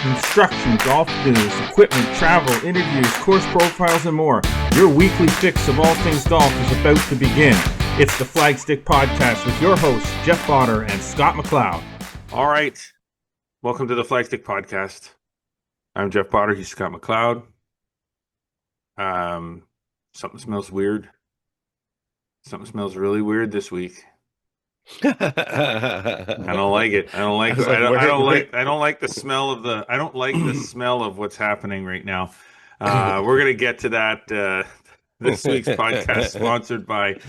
Instruction, golf news, equipment, travel, interviews, course profiles, and more. Your weekly fix of all things golf is about to begin. It's the Flagstick Podcast with your hosts, Jeff Potter and Scott McLeod. All right. Welcome to the Flagstick Podcast. I'm Jeff Potter. He's Scott McLeod. Something smells weird. Something smells really weird this week. I don't like it. I don't like the smell of the. I don't like the smell of what's happening right now. We're gonna get to that. This week's podcast sponsored by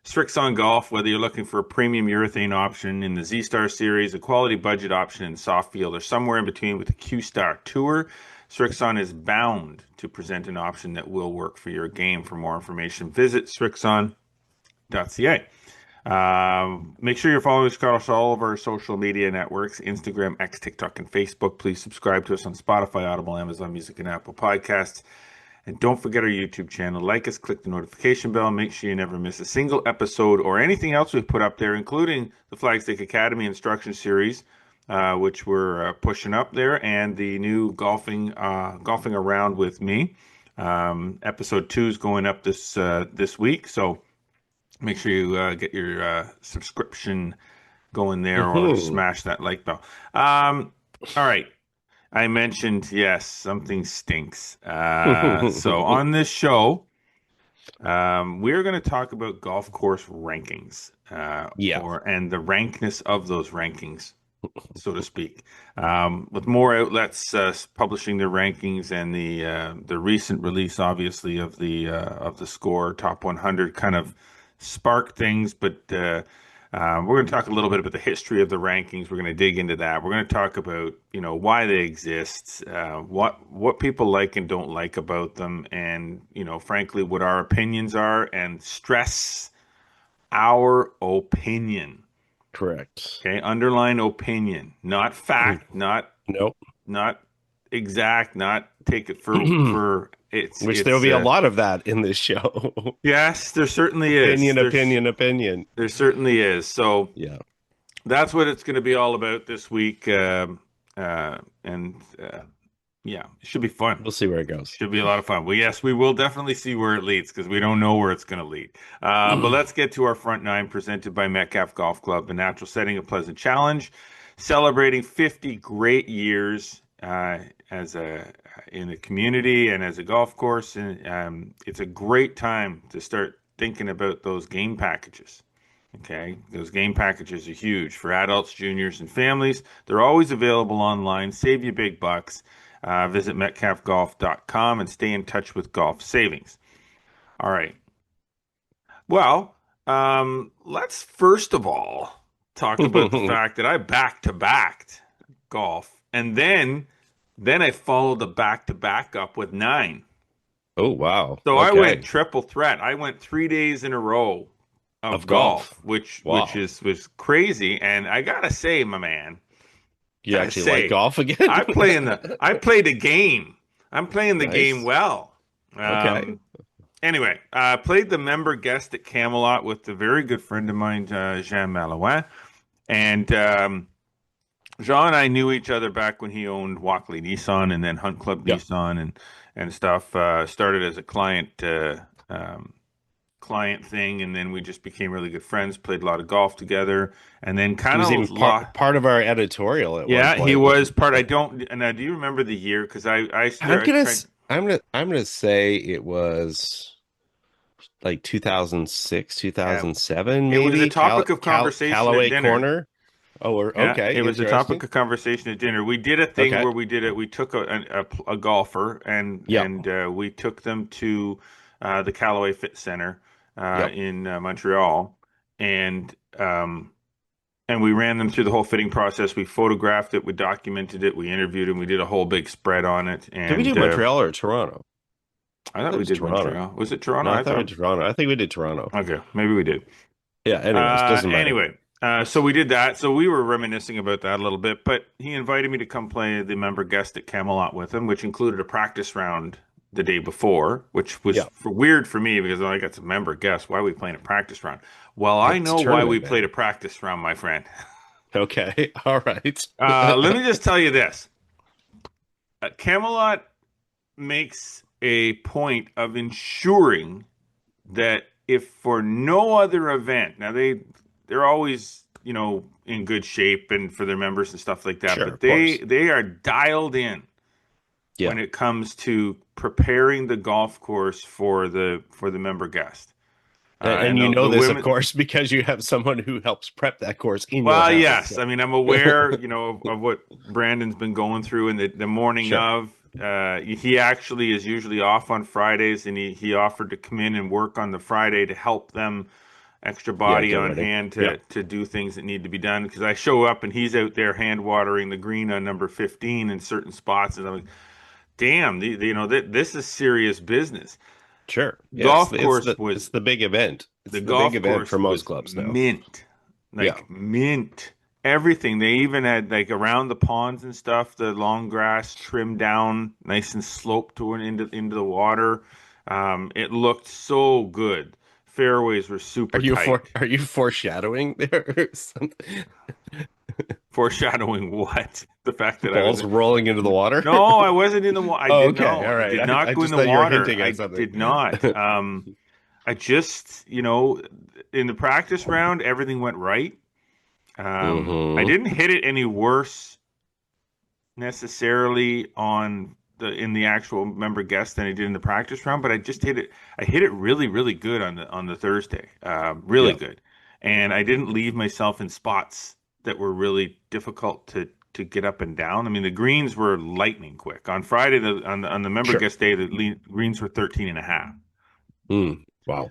Strixon Golf. Whether you're looking for a premium urethane option in the Z Star series, a quality budget option in soft field, or somewhere in between with the Q Star Tour, Strixon is bound to present an option that will work for your game. For more information, visit strixon.ca. Make sure you're following Scott on all of our social media networks, Instagram, X, TikTok, and Facebook. Please subscribe to us on Spotify, Audible, Amazon Music, and Apple Podcasts. And don't forget our YouTube channel. Like us, click the notification bell. Make sure you never miss a single episode or anything else we've put up there, including the Flagstick Academy Instruction Series, which we're pushing up there, and the new golfing around with me. Episode 2 is going up this week, so make sure you get your subscription going there or smash that like bell. All right. I mentioned, yes, something stinks. So on this show, we're going to talk about golf course rankings and the rankness of those rankings, so to speak. With more outlets publishing their rankings and the recent release, obviously, of the score top 100 kind of spark things, but we're going to talk a little bit about the history of the rankings. We're going to dig into that. We're going to talk about why they exist, what people like and don't like about them, and frankly what our opinions are, and stress our opinion. Correct. Okay, underline opinion, not fact, not exact, not take it for Which there'll be a lot of that in this show. Yes, there certainly is. Opinion. There certainly is. So yeah, that's what it's going to be all about this week. Yeah, it should be fun. We'll see where it goes. Should be a lot of fun. Well, yes, we will definitely see where it leads because we don't know where it's going to lead. But let's get to our front nine presented by Metcalf Golf Club, a natural setting, a pleasant challenge, celebrating 50 great years in the community and as a golf course. And it's a great time to start thinking about those game packages. Okay, those game packages are huge for adults, juniors, and families. They're always available online. Save you big bucks. Visit metcalfgolf.com and stay in touch with golf savings. All right. Well, let's first of all talk about the fact that I back-to-backed golf, and then I followed the back-to-back up with 9. Oh, wow. So I went triple threat. I went 3 days in a row of golf, which was crazy. And I gotta say, my man, you actually like golf again? I play the game. I'm playing the game well. Okay. Anyway, I played the member guest at Camelot with a very good friend of mine, Jean Malouin. And Jean and I knew each other back when he owned Walkley Nissan and then Hunt Club Nissan and stuff. Started as a client thing, and then we just became really good friends, played a lot of golf together, and then kind of part of our editorial at one point. He was part. Do you remember the year? Because I'm gonna say it was like 2006, 2007, maybe. It was a topic of conversation Callaway at dinner. Corner. Okay. It was a topic of conversation at dinner. We did a thing where we took a golfer and we took them to the Callaway Fit Center in Montreal, and we ran them through the whole fitting process. We photographed it, we documented it, we interviewed them, we did a whole big spread on it. And did we do Montreal or Toronto? I thought we did Toronto. Montreal. Was it Toronto? No, I thought we did Toronto. I think we did Toronto. Okay, maybe we did. Yeah. Anyways, doesn't matter. Anyway. So we did that. So we were reminiscing about that a little bit, but he invited me to come play the member guest at Camelot with him, which included a practice round the day before, which was weird for me because I got some member guests. Why are we playing a practice round? Well, I know why we played a practice round, my friend. Okay. All right. Let me just tell you this. Camelot makes a point of ensuring that if for no other event, now they're always, in good shape and for their members and stuff like that, Sure, but of course. they are dialed in Yeah. when it comes to preparing the golf course for the member guest. And And you know the this, of women, course, because you have someone who helps prep that course in your well, house. yes, So. I mean I'm aware, of what Brandon's been going through, and the morning Sure. of. He actually is usually off on Fridays, and he offered to come in and work on the Friday to help them extra Yeah, body get on ready. hand Yeah, to do things that need to be done. Because I show up and he's out there hand watering the green on number 15 in certain spots, and I'm like, damn, this is serious business. sure. Yeah, Golf course it's was the big event. the It's the big golf event course for most was clubs now. mint, Yeah. like mint. Everything. They even had like around the ponds and stuff, the long grass trimmed down, nice and sloped to and into the water. It looked so good. Fairways were super tight. Are you foreshadowing there or something? Foreshadowing what? The fact that I was. Balls rolling into the water? No, I wasn't in the water. I Oh, did okay. no. All I right. did not I go in just the thought you were water. hinting at I something. did not. I just, in the practice round, everything went right. I Hmm. didn't hit it any worse necessarily in the actual member guest than I did in the practice round, but I just hit it. I hit it really, really good on the Thursday. Really Yeah, good, and I didn't leave myself in spots that were really difficult to get up and down. I mean, the greens were lightning quick. On Friday, on the member sure. guest day, the greens were 13 and a half. Wow.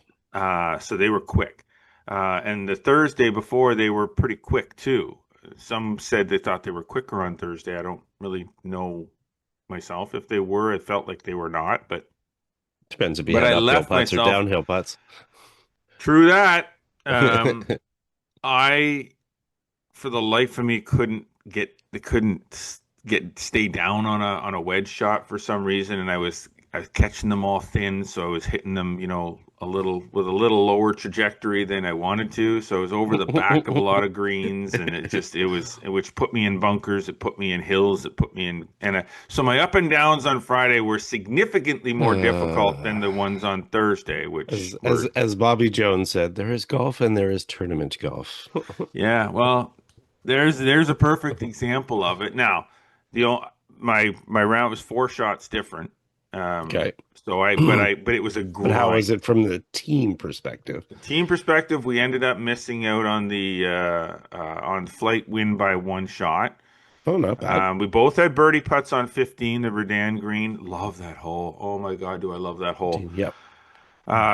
So they were quick. And the Thursday before, they were pretty quick too. Some said they thought they were quicker on Thursday. I don't really know myself if they were. It felt like they were not, but Depends if you but had I uphill left putts or myself. downhill putts. True that. Um, I, for the life of me, couldn't stay down on a wedge shot for some reason, and I was catching them all thin, so I was hitting them, a little lower trajectory than I wanted to. So I was over the back of a lot of greens, and which put me in bunkers, it put me in hills, it put me in, so my up and downs on Friday were significantly more difficult than Uh, the ones on Thursday, which were, as Bobby Jones said, there is golf and there is tournament golf. yeah, well, there's a perfect example of it. Now, the o- my round was four shots different. Okay. So but it was a But how is grind. it from the team perspective? Team perspective, we ended up missing out on flight win by one shot. Oh, not bad. We both had birdie putts on 15, the Redan Green. Love that hole. Oh my God, do I love that hole. Yep.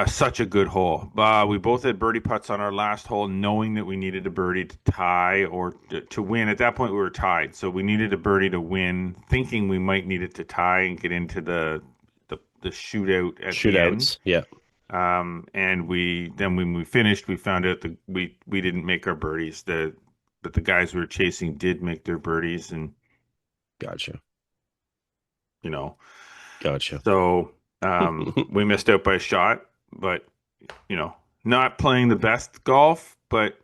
Such a good hole. We both had birdie putts on our last hole, knowing that we needed a birdie to tie or to win. At that point, we were tied, so we needed a birdie to win, thinking we might need it to tie and get into the shootout at the end. Shootouts. Yeah. And then when we finished, we found out that we didn't make our birdies. But the guys we were chasing did make their birdies, and Gotcha. you know, Gotcha. so we missed out by a shot. But you know, not playing the best golf, but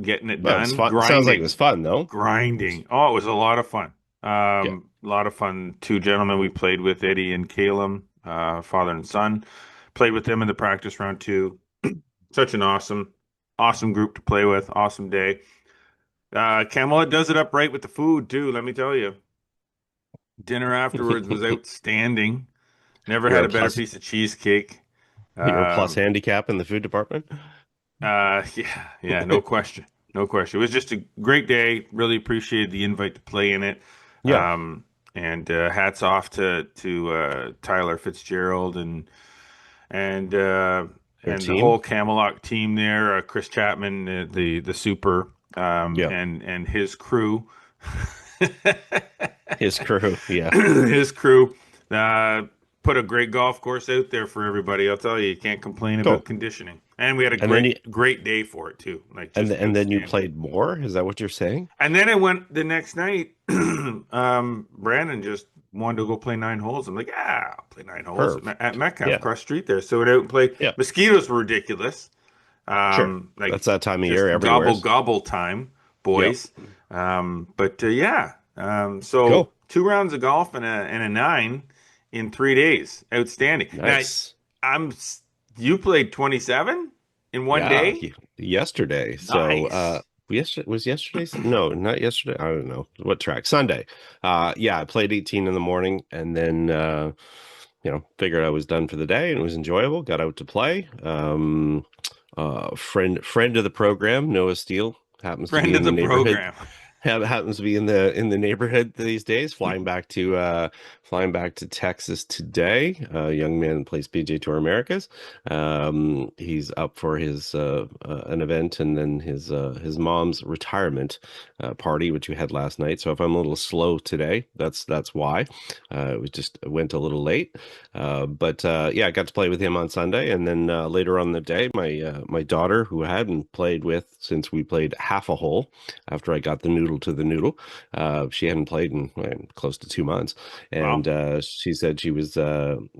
getting it Well, it was done, fun. Sounds like it grinding, was fun, though. grinding. Oh, it was a lot of fun. Yeah. A lot of fun. Two gentlemen we played with, Eddie and Caleb, father and son, played with them in the practice round too. Such an awesome group to play with. Awesome day. Camelot does it up right with the food too. Let me tell you, dinner afterwards was outstanding. Never You're had a a better plus. piece of cheesecake. You're a plus Um, handicap in the food department. yeah, yeah, no question, no question. It was just a great day. Really appreciated the invite to play in it. Yeah. Um, and hats off to Tyler Fitzgerald and uh, Their and the whole team. Camelot team there. Chris Chapman, the super, Yeah. and his crew, His crew. Yeah. his crew. Uh, Put a great golf course out there for everybody. I'll tell you, you can't complain about Cool. conditioning. And we had a And then you great day for it too. Like and just and then you outstanding. played more. Is that what you're saying? And then I went the next night. Brandon just wanted to go play 9 holes. I'm like, yeah, I'll play 9 holes Perv. at Metcalf Yeah. across the street there. So I went out and played. Yeah. Mosquitoes were ridiculous. Sure. Like That's that time of year just gobble everywhere. gobble time, Yep. boys. But yeah. So Cool. 2 rounds of golf and a nine in 3 days. Outstanding. Now, Nice. I'm you played 27 in one Yeah, day? yesterday. So, Nice. was yesterday? No, not yesterday. I don't know what track. Sunday. Yeah, I played 18 in the morning, and then figured I was done for the day, and it was enjoyable. Got out to play. Friend of the program, Noah Steele, happens to Friend be of in the the neighborhood. program. Happens to be in the neighborhood these days. Flying back to Texas today. A young man that plays PJ Tour Americas. He's up for his an event, and then his mom's retirement party, which we had last night. So if I'm a little slow today, that's why. It was just went a little late. But yeah, I got to play with him on Sunday, and then later on in the day, my daughter, who I hadn't played with since we played half a hole after I got the noodle to the noodle, she hadn't played in close to 2 months, and Wow. she said she was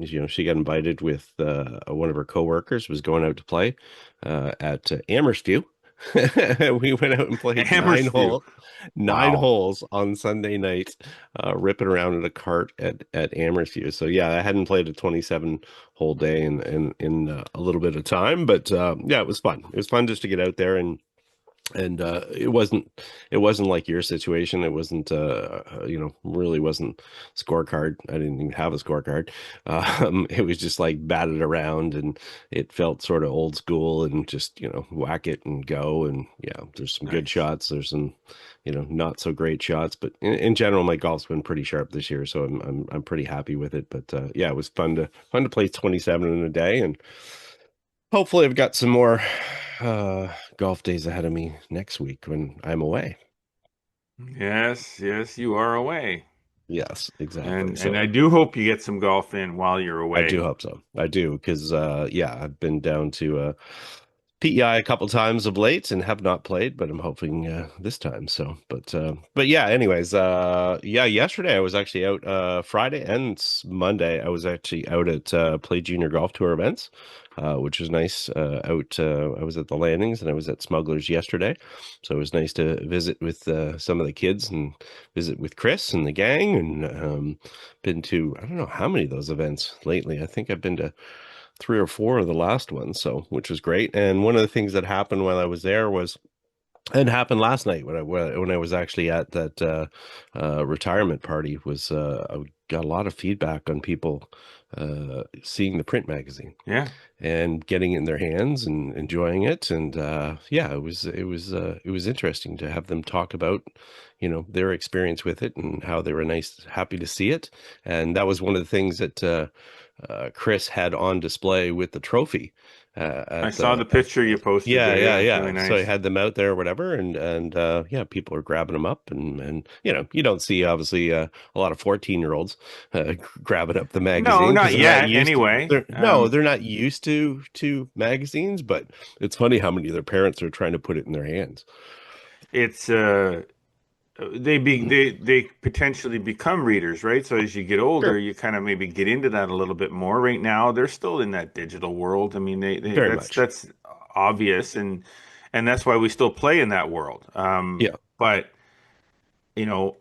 she got invited with one of her coworkers was going out to play at Amherstview. We went out and played Hammersview. nine Wow. holes on Sunday night, ripping around in a cart at Amherstview. So yeah, I hadn't played a 27 whole day in a little bit of time, but yeah, it was fun. It was fun just to get out there and it wasn't like your situation. It wasn't really wasn't scorecard. I didn't even have a scorecard. It was just like batted around, and it felt sort of old school, and just whack it and go. And yeah, there's some good Nice. shots, there's some not so great shots, but in general my golf's been pretty sharp this year, so I'm pretty happy with it. But yeah, it was fun to play 27 in a day, and hopefully, I've got some more golf days ahead of me next week when I'm away. Yes, yes, you are away. Yes, exactly. And I So do hope you get some golf in while you're I do away. hope so. I do because yeah, I've been down to PEI a couple times of late and have not played, but I'm hoping this time. So, but yeah. Anyways, yeah. Yesterday I was actually out. Friday and Monday I was actually out at Play Junior Golf Tour events, which was nice. I was at the Landings and I was at Smugglers yesterday, so it was nice to visit with some of the kids and visit with Chris and the gang, and been to I don't know how many of those events lately. I think I've been to 3 or 4 of the last ones, so which was great. And one of the things that happened while I was there was and happened last night when I was actually at that retirement party was I got a lot of feedback on people seeing the print magazine Yeah, and getting it in their hands and enjoying it. And yeah, it was interesting to have them talk about their experience with it and how they were happy to see it. And that was one of the things that Chris had on display with the trophy I saw the at picture you posted yeah, there. yeah, Yeah, it's really yeah. So I nice. had them out there or whatever, and yeah, people are grabbing them up, and you don't see obviously a lot of 14-year-olds grabbing up the No, magazine because not they're not yet. used to Anyway, they're not used to magazines, but it's funny how many of their parents are trying to put it in their hands. it's they potentially become readers, right? So as you get older, Sure, you kind of maybe get into that a little bit more. Right now, they're still in that digital world. I mean, they very much. that's obvious, and that's why we still play in that world. Yeah. But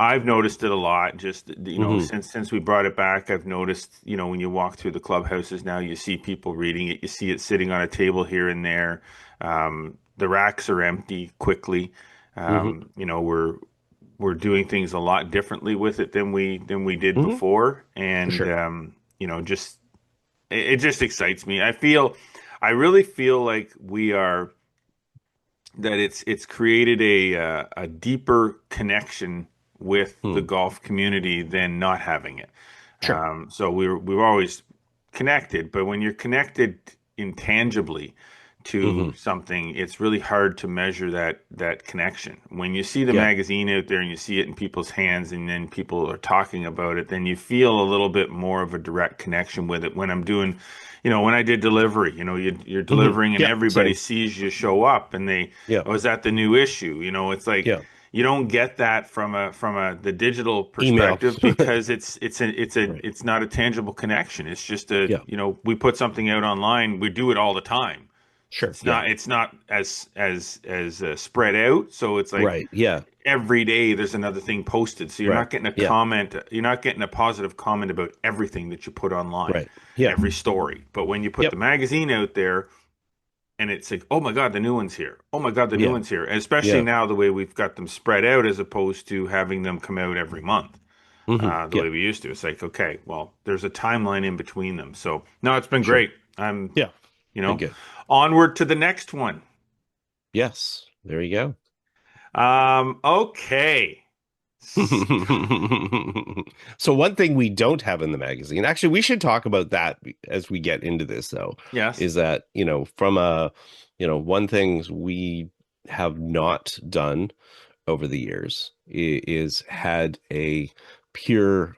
I've noticed it a lot. Just Hmm. since we brought it back, I've noticed when you walk through the clubhouses now, you see people reading it. You see it sitting on a table here and there. The racks are empty quickly. Hmm. We're doing things a lot differently with it than we did Hmm. before, For and sure. just it just excites me. I really feel like we are that it's created a deeper connection with the Hmm. golf community than not having it. Sure. So we're always connected, but when you're connected intangibly to Hmm. something, it's really hard to measure that connection. When you see the Yeah. magazine out there and you see it in people's hands, and then people are talking about it, then you feel a little bit more of a direct connection with it. When I did delivery, you're Hmm. delivering and Yeah. everybody Same. sees you show up, and Yeah. oh, is that the new issue? It's like Yeah. you don't get that from a the digital Email. perspective because Right. it's not a tangible connection. It's just Yeah. we put something out online. We do it all the time. Sure. Yeah. It's not as spread out. So it's like Right. Yeah. every day there's another thing posted. So you're Right. not getting a Yeah. comment. You're not getting a positive comment about everything that you put online, Right. Yeah. every story. But when you put the Yep. magazine out there, and it's like, oh my God, the new one's here. Oh my God, the new Yeah. one's here. And especially Yeah. now, the way we've got them spread out as opposed to having them come out every month, the Yeah. way we used to. It's like, okay, well, there's a timeline in between them. So no, it's been Sure. great. I'm, Yeah. you Been know, good. onward to the next one. Yes. There you go. Okay. So one thing we don't have in the magazine, actually, we should talk about that as we get into this, though, Yes. is that, from one thing we have not done over the years is had a pure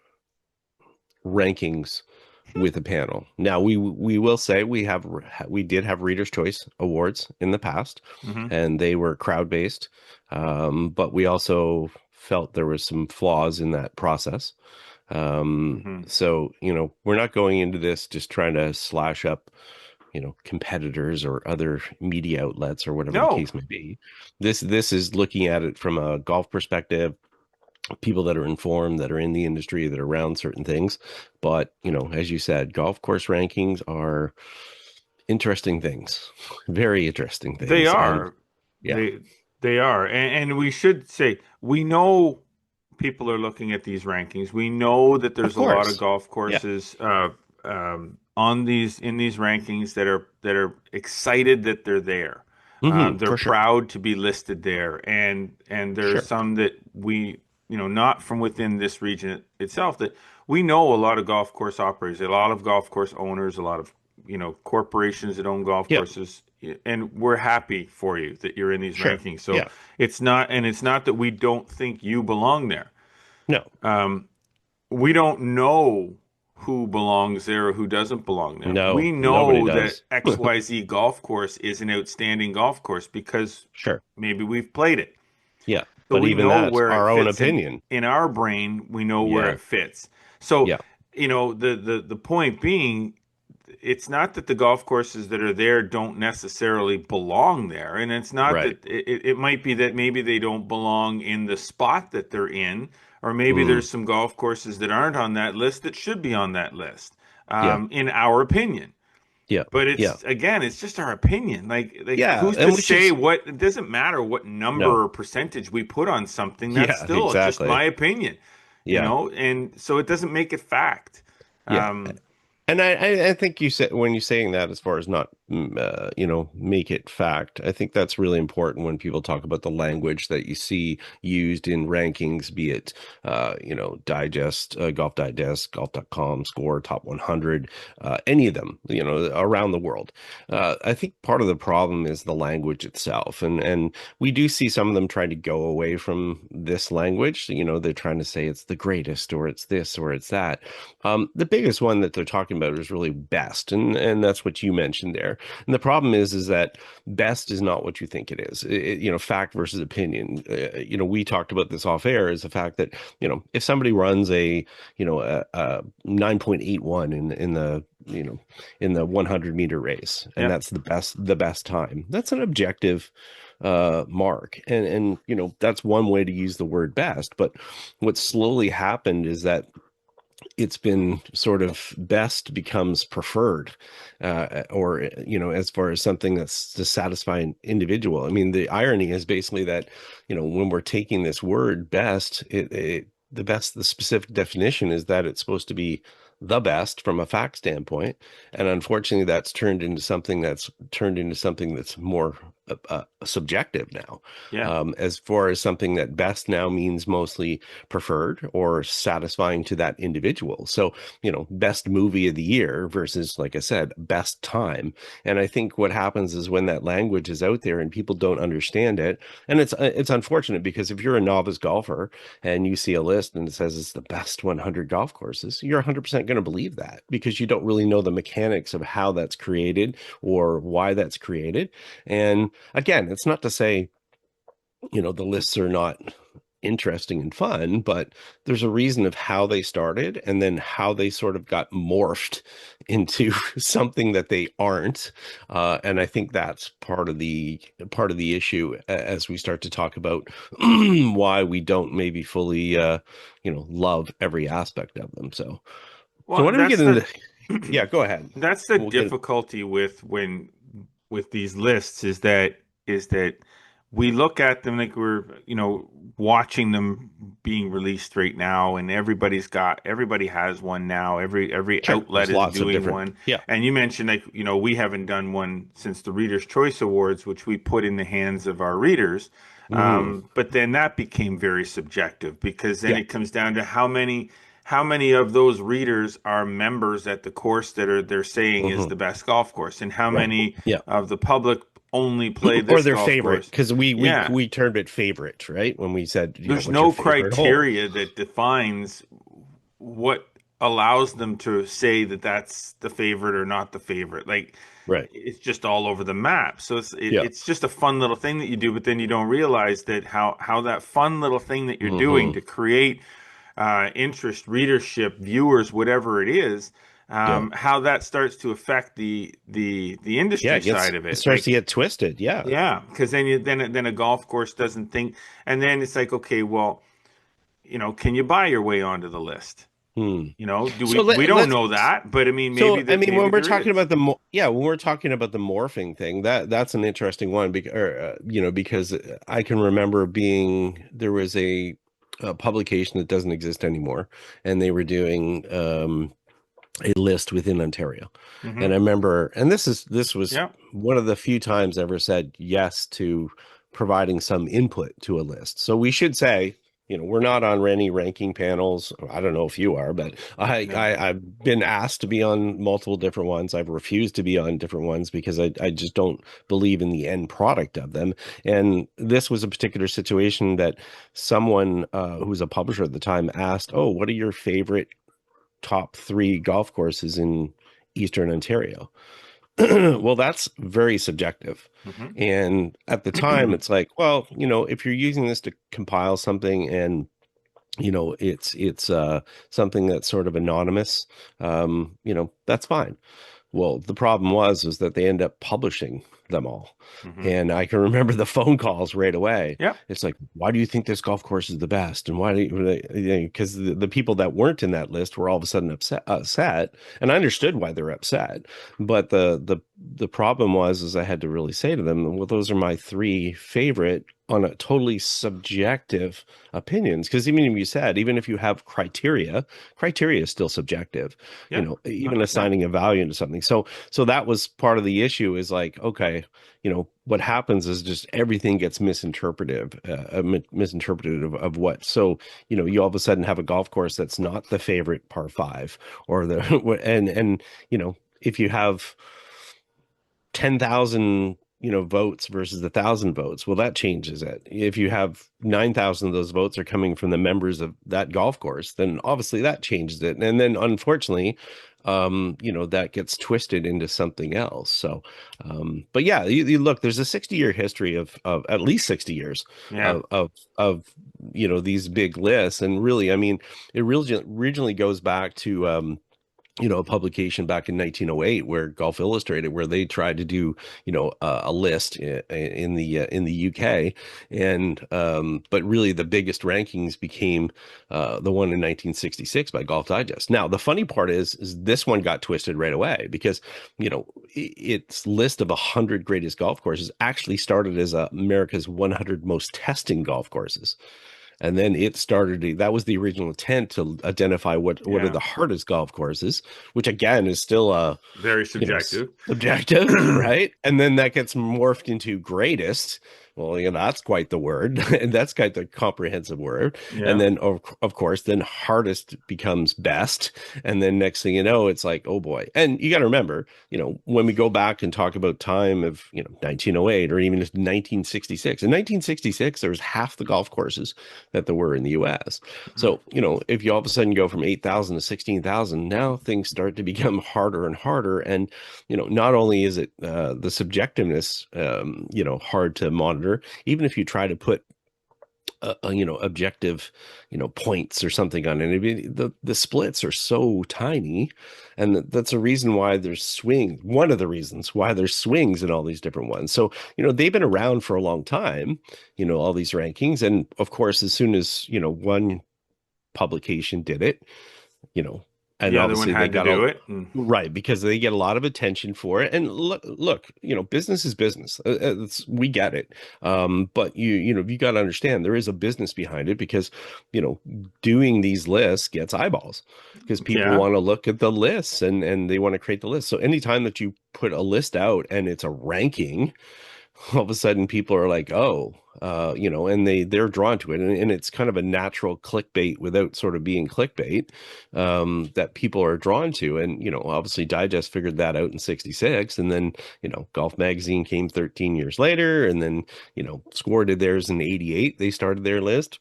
rankings with a panel. Now we will say we did have Reader's Choice Awards in the past, Hmm. and they were crowd based, but we also felt there was some flaws in that process. Hmm. So we're not going into this just trying to slash up competitors or other media outlets or whatever the No, case may be. This is looking at it from a golf perspective, people that are informed, that are in the industry, that are around certain things. But, as you said, golf course rankings are interesting things, very interesting they things. And are. yeah, They are. And we should say, we know people are looking at these rankings. We know that of there's a lot of course. golf Yeah. courses on these in these rankings that are excited that they're there. They're For sure. proud to be listed there, and there's Sure. some that we, not from within this region itself, that we know a lot of golf course operators, a lot of golf course owners, a lot of corporations that own golf Yeah. courses, and we're happy for you that you're in these Sure. rankings. So Yeah. it's not that we don't think you belong there. No. We don't know who belongs there or who doesn't belong there. No, We nobody know that does. XYZ golf course is an outstanding golf course because Sure. maybe we've played it. Yeah. So But we even know that's where it our own fits opinion. in our brain, we know where Yeah. it fits. So, Yeah. the point being, it's not that the golf courses that are there don't necessarily belong there, and it's not Right. that it might be that maybe they don't belong in the spot that they're in, or maybe Mm. there's some golf courses that aren't on that list that should be on that list, Yeah. in our opinion. Yeah. But Yeah. it's again, it's just our opinion. Like Yeah. who's to And which say is, what? It doesn't matter what number no. or percentage we put on something. That's Yeah, still just exactly. my opinion, Yeah. and so it doesn't make it fact. Yeah. Um, And I think you said, when you're saying that, as far as not, make it fact, I think that's really important when people talk about the language that you see used in rankings, be it, Digest, Golf Digest, golf.com, Score, Top 100, any of them, around the world. I think part of the problem is the language itself. And we do see some of them trying to go away from this language. They're trying to say it's the greatest, or it's this, or it's that. The biggest one that they're talking about is really best, and that's what you mentioned there. And the problem is that best is not what you think it is. Fact versus opinion. We talked about this off air, is the fact that if somebody runs a 9.81 in the 100-meter race, and yeah, that's the best time, that's an objective mark, and that's one way to use the word best. But what slowly happened is that it's been sort of best becomes preferred, or as far as something that's to satisfy an individual. I mean, the irony is basically that when we're taking this word best, the specific definition is that it's supposed to be the best from a fact standpoint, and unfortunately that's turned into something that's more subjective now, yeah. as far as something that best now means mostly preferred or satisfying to that individual. So, best movie of the year versus, like I said, best time. And I think what happens is when that language is out there and people don't understand it, and it's unfortunate, because if you're a novice golfer and you see a list and it says it's the best 100 golf courses, you're 100% going to believe that, because you don't really know the mechanics of how that's created or why that's created. And again, it's not to say the lists are not interesting and fun, but there's a reason of how they started and then how they sort of got morphed into something that they aren't. And I think that's part of the issue as we start to talk about why we don't maybe fully love every aspect of them. So Well, what do we get into? Yeah, go ahead. that's the We'll get. difficulty with with these lists is that we look at them like we're, watching them being released right now, and everybody has one now. Every Sure, outlet there's is lots of doing different. one. Yeah. And you mentioned, like, we haven't done one since the Reader's Choice Awards, which we put in the hands of our readers. Hmm. But then that became very subjective, because then Yeah. it comes down to how many of those readers are members at the course that they're saying is Hmm. the best golf course, and how Right. many Yeah. of the public only play Or this their golf favorite, course. because we we Yeah, we termed it favorite, right? When we said, there's what's your no favorite hole? criteria that defines what allows them to say that that's the favorite or not the favorite. Like, Right. it's just all over the map. So Yeah. it's just a fun little thing that you do, but then you don't realize that how that fun little thing that you're doing Hmm. to create interest, readership, viewers, whatever it is, Yeah. how that starts to affect the Yeah. industry It gets side of it it. starts to Like, get twisted. Yeah. yeah, because then a golf course doesn't think, and then it's like, okay, well, can you buy your way onto the list? Hmm. Do So we don't let's. know that, but I mean, So I mean, maybe when we're there talking is. about when we're talking about the morphing thing, that's an interesting one because I can remember there was a publication that doesn't exist anymore, and they were doing a list within Ontario. And Hmm. I remember, and this was Yeah. one of the few times I ever said yes to providing some input to a list. So we should say, we're not on any ranking panels. I don't know if you are, but No. I've been asked to be on multiple different ones. I've refused to be on different ones because I just don't believe in the end product of them. And this was a particular situation that someone who was a publisher at the time asked, "Oh, what are your favorite top three golf courses in Eastern Ontario?" Well, that's very subjective. Hmm. And at the time, it's like, well, if you're using this to compile something and it's something that's sort of anonymous, that's fine. Well, the problem was that they end up publishing them all. Hmm. And I can remember the phone calls right away. Yep. It's like, why do you think this golf course is the best? And why do you, because the people that weren't in that list were all of a sudden upset. And I understood why they're upset. But the problem was I had to really say to them, well, those are my three favorite on a totally subjective opinions. Because even if you have criteria is still subjective, Yep. even 100%. assigning a value to something. So that was part of the issue is like, okay, what happens is just everything gets misinterpreted of what. So, you all of a sudden have a golf course that's not the favorite par five or the, and, if you have 10,000 votes versus 1,000 votes, well, that changes it. If you have 9,000 of those votes are coming from the members of that golf course, then obviously that changes it. And then unfortunately, that gets twisted into something else. So but yeah, you look, there's a 60-year history of at least 60 years Yeah. of these big lists. And really, I mean, it really originally goes back to a publication back in 1908 where Golf Illustrated, where they tried to do, a list in the UK. And but really the biggest rankings became the one in 1966 by Golf Digest. Now, the funny part is this one got twisted right away because, its list of 100 greatest golf courses actually started as America's 100 most testing golf courses. And then that was the original intent to identify what are Yeah. the hardest golf courses, which again is still Very subjective. subjective, right? And then that gets morphed into greatest. Well, that's quite the word, and that's quite the comprehensive word. And Yeah. then, of course, then hardest becomes best. And then next thing you know, it's like, oh boy. And you got to remember, when we go back and talk about time of, 1908 or even just 1966. In 1966, there was half the golf courses that there were in the US. Mhm. So, if you all of a sudden go from 8,000 to 16,000, now things start to become harder and harder. And, not only is it the subjectiveness, hard to monitor, even if you try to put objective, points or something on it. I mean, the splits are so tiny, and that's a reason why there's swing. One of the reasons why there's swings in all these different ones. So, they've been around for a long time, all these rankings. And of course, as soon as, one publication did it, you know, and The other one obviously they had to got a do it. And right because they get a lot of attention for it. And look, business is business. We get it. But you got to understand there is a business behind it because, you know, doing these lists gets eyeballs because people yeah. want to look at the lists and they want to create the list. So anytime that you put a list out and it's a ranking, all of a sudden people are like, oh, and they're drawn to it, and it's kind of a natural clickbait without sort of being clickbait, that people are drawn to. And obviously Digest figured that out in 66, and then Golf Magazine came 13 years later, and then Score did theirs in 88. They started their list.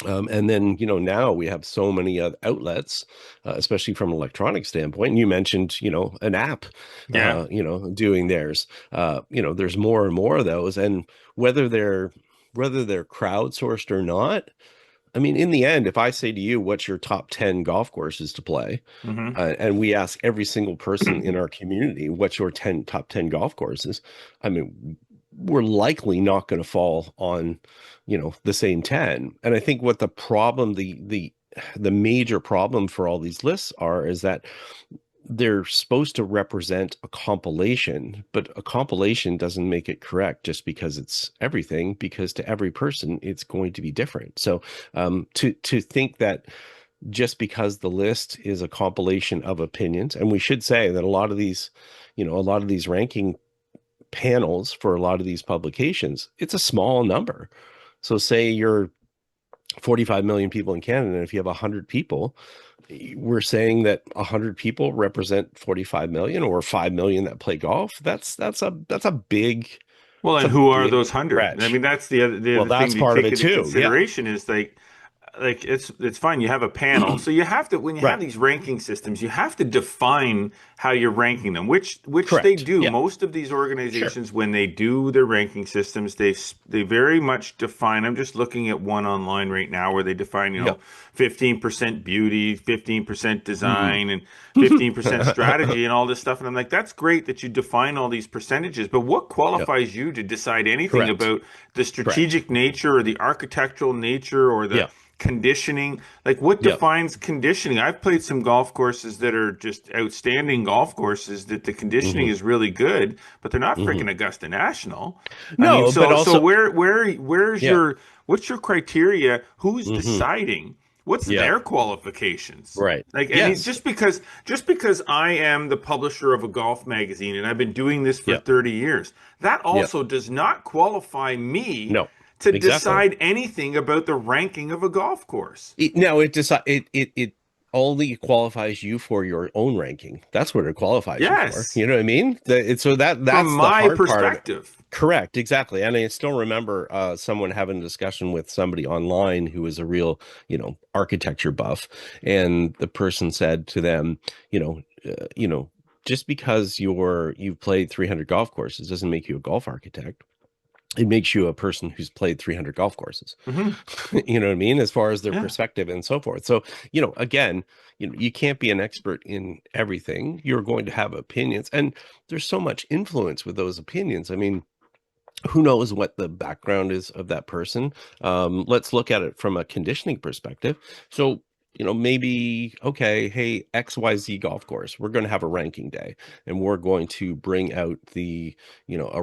And then, now we have so many outlets, especially from an electronic standpoint. And you mentioned, an app, Yeah. doing theirs. There's more and more of those. And whether they're crowdsourced or not, I mean, in the end, if I say to you, what's your top 10 golf courses to play? Hmm. And we ask every single person in our community, what's your top 10 golf courses? I mean, we're likely not going to fall on, the same 10. And I think what the problem, the major problem for all these lists is that they're supposed to represent a compilation, but a compilation doesn't make it correct just because it's everything, because to every person, it's going to be different. So to think that just because the list is a compilation of opinions, and we should say that a lot of these ranking panels for a lot of these publications, it's a small number. So say you're 45 million people in Canada, and if you have 100 people, we're saying that 100 people represent 45 million or 5 million that play golf. That's a big Well, that's and a who are big those 100? I stretch. mean, that's the Well, other thing that's to part of take it into too. Yeah. consideration is like it's fine. You have a panel, so you have to when you have Right. these ranking systems, you have to define how you're ranking them, which they Correct. do. Yeah. Most of these Sure. organizations, when they do their ranking systems, they very much define. I'm just looking at one online right now where they define, Yeah. 15% beauty, 15% Mm. design, and 15% strategy, and all this stuff. And I'm like, that's great that you define all these percentages, but what Yeah. qualifies you to decide anything Correct. about the Correct. strategic nature or the architectural nature or the Yeah. conditioning? Like, what Yeah. defines conditioning? I've played some golf courses that are just outstanding golf courses that the conditioning Hmm. is really good, but they're not Hmm. freaking Augusta National. I mean, No, but so also, where's yeah. your what's your criteria? Who's Hmm. deciding? What's Yeah. their qualifications? Right. Like, and Yes. just because I am the publisher of a golf magazine and I've been doing this for Yeah. 30 years, that Yeah. also does not qualify me No. to Exactly. decide anything about the ranking of a golf course. No, it only qualifies you for your own ranking. That's what it qualifies you for. Yes, You know what I mean? So from that's the my hard part of it. perspective. Correct, exactly. And I still remember someone having a discussion with somebody online who was a real, architecture buff, and the person said to them, you know, just because you've played 300 golf courses doesn't make you a golf architect. It makes you a person who's played 300 golf courses. Hmm. You know what I mean? As far as their Yeah. perspective and so forth. So, again, you can't be an expert in everything. You're going to have opinions, and there's so much influence with those opinions. I mean, who knows what the background is of that person? Let's look at it from a conditioning perspective. So, maybe, okay, hey, XYZ golf course, we're going to have a ranking day, and we're going to bring out a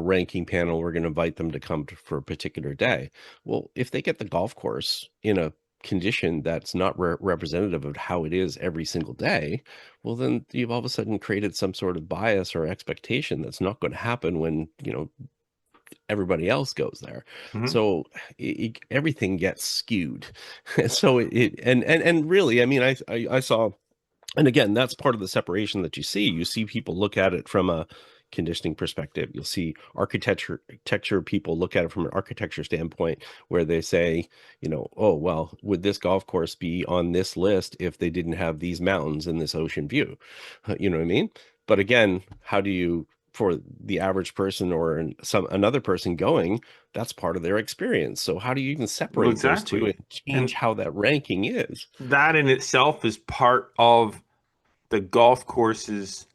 ranking panel. We're going to invite them to come for a particular day. Well, if they get the golf course in a condition that's not representative of how it is every single day, well, then you've all of a sudden created some sort of bias or expectation that's not going to happen when, everybody else goes there. Hmm. So everything gets skewed. So and really, I mean, I saw, and again, that's part of the separation that you see. You see people look at it from a conditioning perspective. You'll see architecture people look at it from an architecture standpoint, where they say, oh, well, would this golf course be on this list if they didn't have these mountains and this ocean view? You know what I mean? But again, how do you for the average person or another person going, that's part of their experience. So how do you even Well, separate those two exactly. and change And how that ranking is? that in itself is part of the golf course's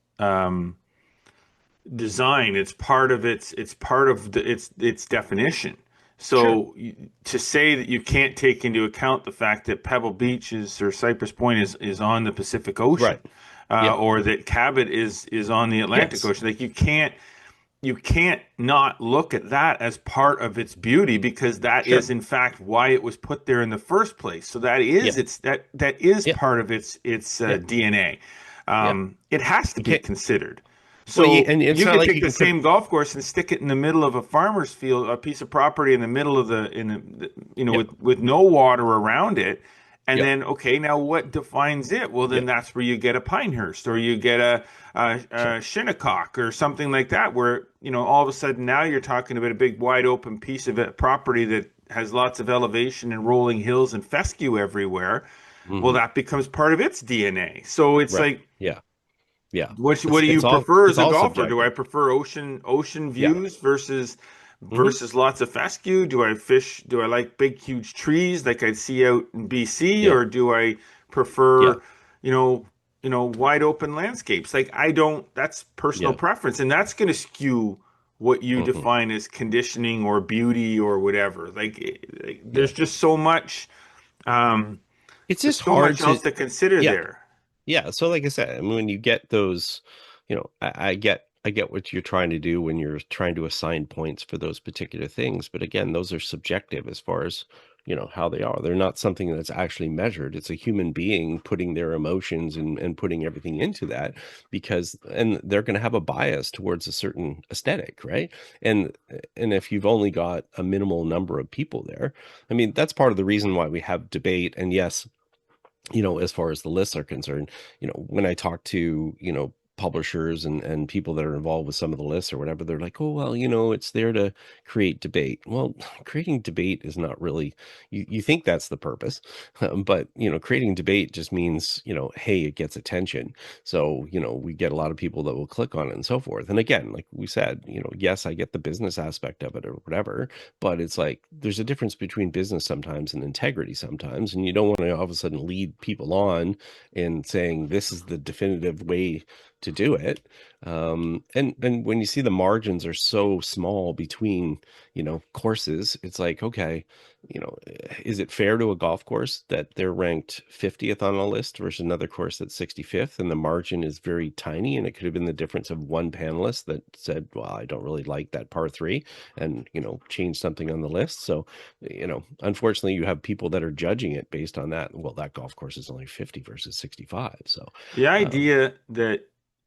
design. It's part of its definition. Sure. So to say that you can't take into account the fact that Pebble Beach or Cypress Point is on the Pacific Ocean, Right. Yep. or that Cabot is on the Atlantic Yes. Ocean, like you can't not look at that as part of its beauty, because that Sure. is in fact why it was put there in the first place. So Yeah. that is Yeah. part of its Yeah. DNA. Yeah. It has to You be can't. considered. Well, So and it's you not could like take you the can put. same golf course and stick it in the middle of a farmer's field, a piece of property in the middle of Yep. with no water around it. And Yep. then, okay, now what defines it? Well, then Yep. that's where you get a Pinehurst, or you get Sure. a Shinnecock or something like that, where, all of a sudden now you're talking about a big wide open piece of property that has lots of elevation and rolling hills and fescue everywhere. Well, Hmm. that becomes part of its DNA. So it's Right. like, Yeah. Yeah. what It's do you it's all prefer it's as a all golfer? Do I subjective. prefer ocean Yeah. views versus Hmm. lots of fescue? Do I like big huge trees like I'd see out in BC, Yeah. or do I Yeah. prefer, wide open landscapes? Like, I don't, that's personal Yeah. preference, and that's going to skew what you Hmm. define as conditioning or beauty or whatever. Yeah. there's just so much um It's there's just so hard much to. else to consider Yeah. there. Yeah, so like I said, I mean, when you get those, I get what you're trying to do when you're trying to assign points for those particular things. But again, those are subjective as far as, how they are. They're not something that's actually measured. It's a human being putting their emotions and putting everything into that and they're going to have a bias towards a certain aesthetic, right? And if you've only got a minimal number of people there, I mean, that's part of the reason why we have debate. And yes, as far as the lists are concerned, when I talk to, publishers and people that are involved with some of the lists or whatever, they're like, oh, well, it's there to create debate. Well, creating debate is not really, you think that's the purpose, but, creating debate just means, hey, it gets attention. So, we get a lot of people that will click on it and so forth. And again, like we said, yes, I get the business aspect of it or whatever, but it's like there's a difference between business sometimes and integrity sometimes. And you don't want to all of a sudden lead people on and saying this is the definitive way to do it. And when you see the margins are so small between, courses, it's like, okay, is it fair to a golf course that they're ranked 50th on a list versus another course that's 65th, and the margin is very tiny, and it could have been the difference of one panelist that said, well, I don't really like that par three, and change something on the list. So unfortunately, you have people that are judging it based on that. Well, that golf course is only 50 versus 65. So, The um, idea that,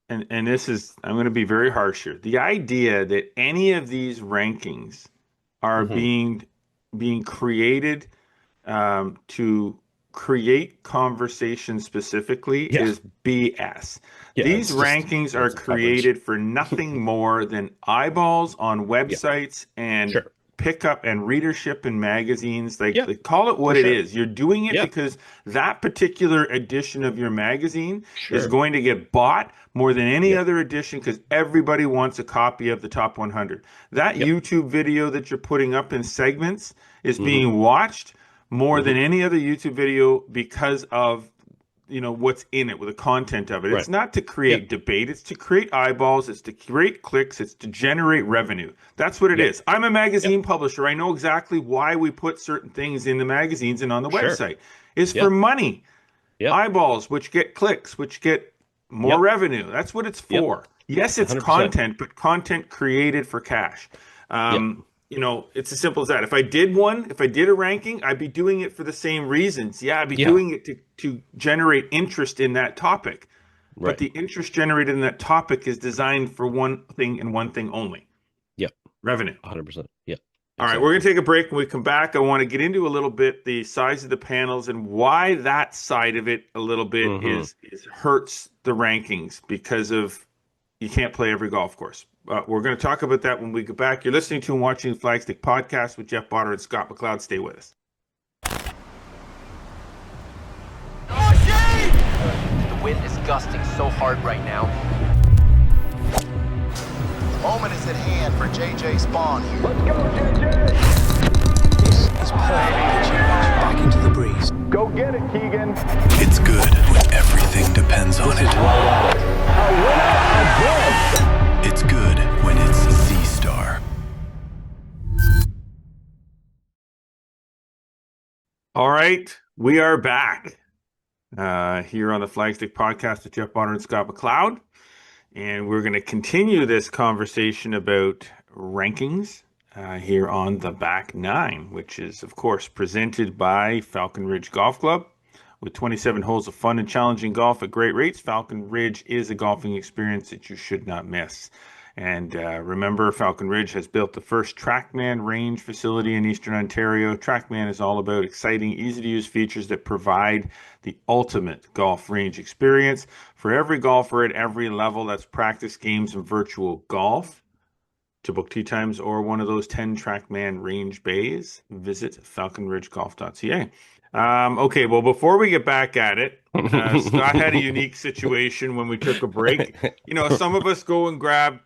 and this is, I'm going to be very harsh here. The idea that any of these rankings are mhm. being created to create conversation specifically Yeah, is BS. yeah, These it's just rankings are it's coverage. created for nothing more than eyeballs on Yeah, websites and sure. pickup and readership in magazines. Yeah, Call it for what it sure. is. You're doing it Yeah, because that particular edition of your magazine is sure. going to get bought more than any Yep, other edition, because everybody wants a copy of the top 100. That yep. YouTube video that you're putting up in segments is Hmm. being watched more than Hmm. any other YouTube video because of what's in it, with the content of it. It's Right. not to Yep, create debate, it's to create eyeballs, it's to create clicks, it's to generate revenue. That's what it yep, is. I'm a yep. magazine publisher. I know exactly why we put certain things in the magazines and on the Sure. website. It's for Yep, money. yep, Eyeballs, which get clicks, which get more yep, revenue. That's what it's yep. for. Yes, it's 100%. content, but content created for cash. Yep, It's as simple as that. If I did a ranking, I'd be doing it for the same reasons. Yeah, I'd be yeah, doing it to generate interest in that topic. But right. the interest generated in that topic is designed for one thing and one thing only: Yep, revenue. 100%. Yep, All right, we're going exactly. to take a break. When we come back, I want to get into a little bit the size of the panels and why that side of it a little bit Hmm. is hurts the rankings, because of you can't play every golf course. We're going to talk about that when we get back. You're listening to and watching the Flagstick podcast with Jeff Botter and Scott McLeod. Stay with us. The wind is gusting so hard right now. Moment is at hand for JJ Spawn. Let's go, JJ! This is perfect pitching back into the breeze. Go get it, Keegan. It's good when everything depends on it. A winner again! It's good when it's Z-Star. All right, we are back here on the Flagstick podcast with Jeff Bonner and Scott McLeod. And we're going to continue this conversation about rankings here on the Back Nine, which is, of course, presented by Falcon Ridge Golf Club. With 27 holes of fun and challenging golf at great rates, Falcon Ridge is a golfing experience that you should not miss. And remember, Falcon Ridge has built the first TrackMan range facility in Eastern Ontario. TrackMan is all about exciting, easy-to-use features that provide the ultimate golf range experience for every golfer at every level. That's practice games and virtual golf. To book tee times or one of those 10 TrackMan range bays, visit falconridgegolf.ca. Okay, well, before we get back at it, Scott had a unique situation when we took a break. You know, some of us go and grab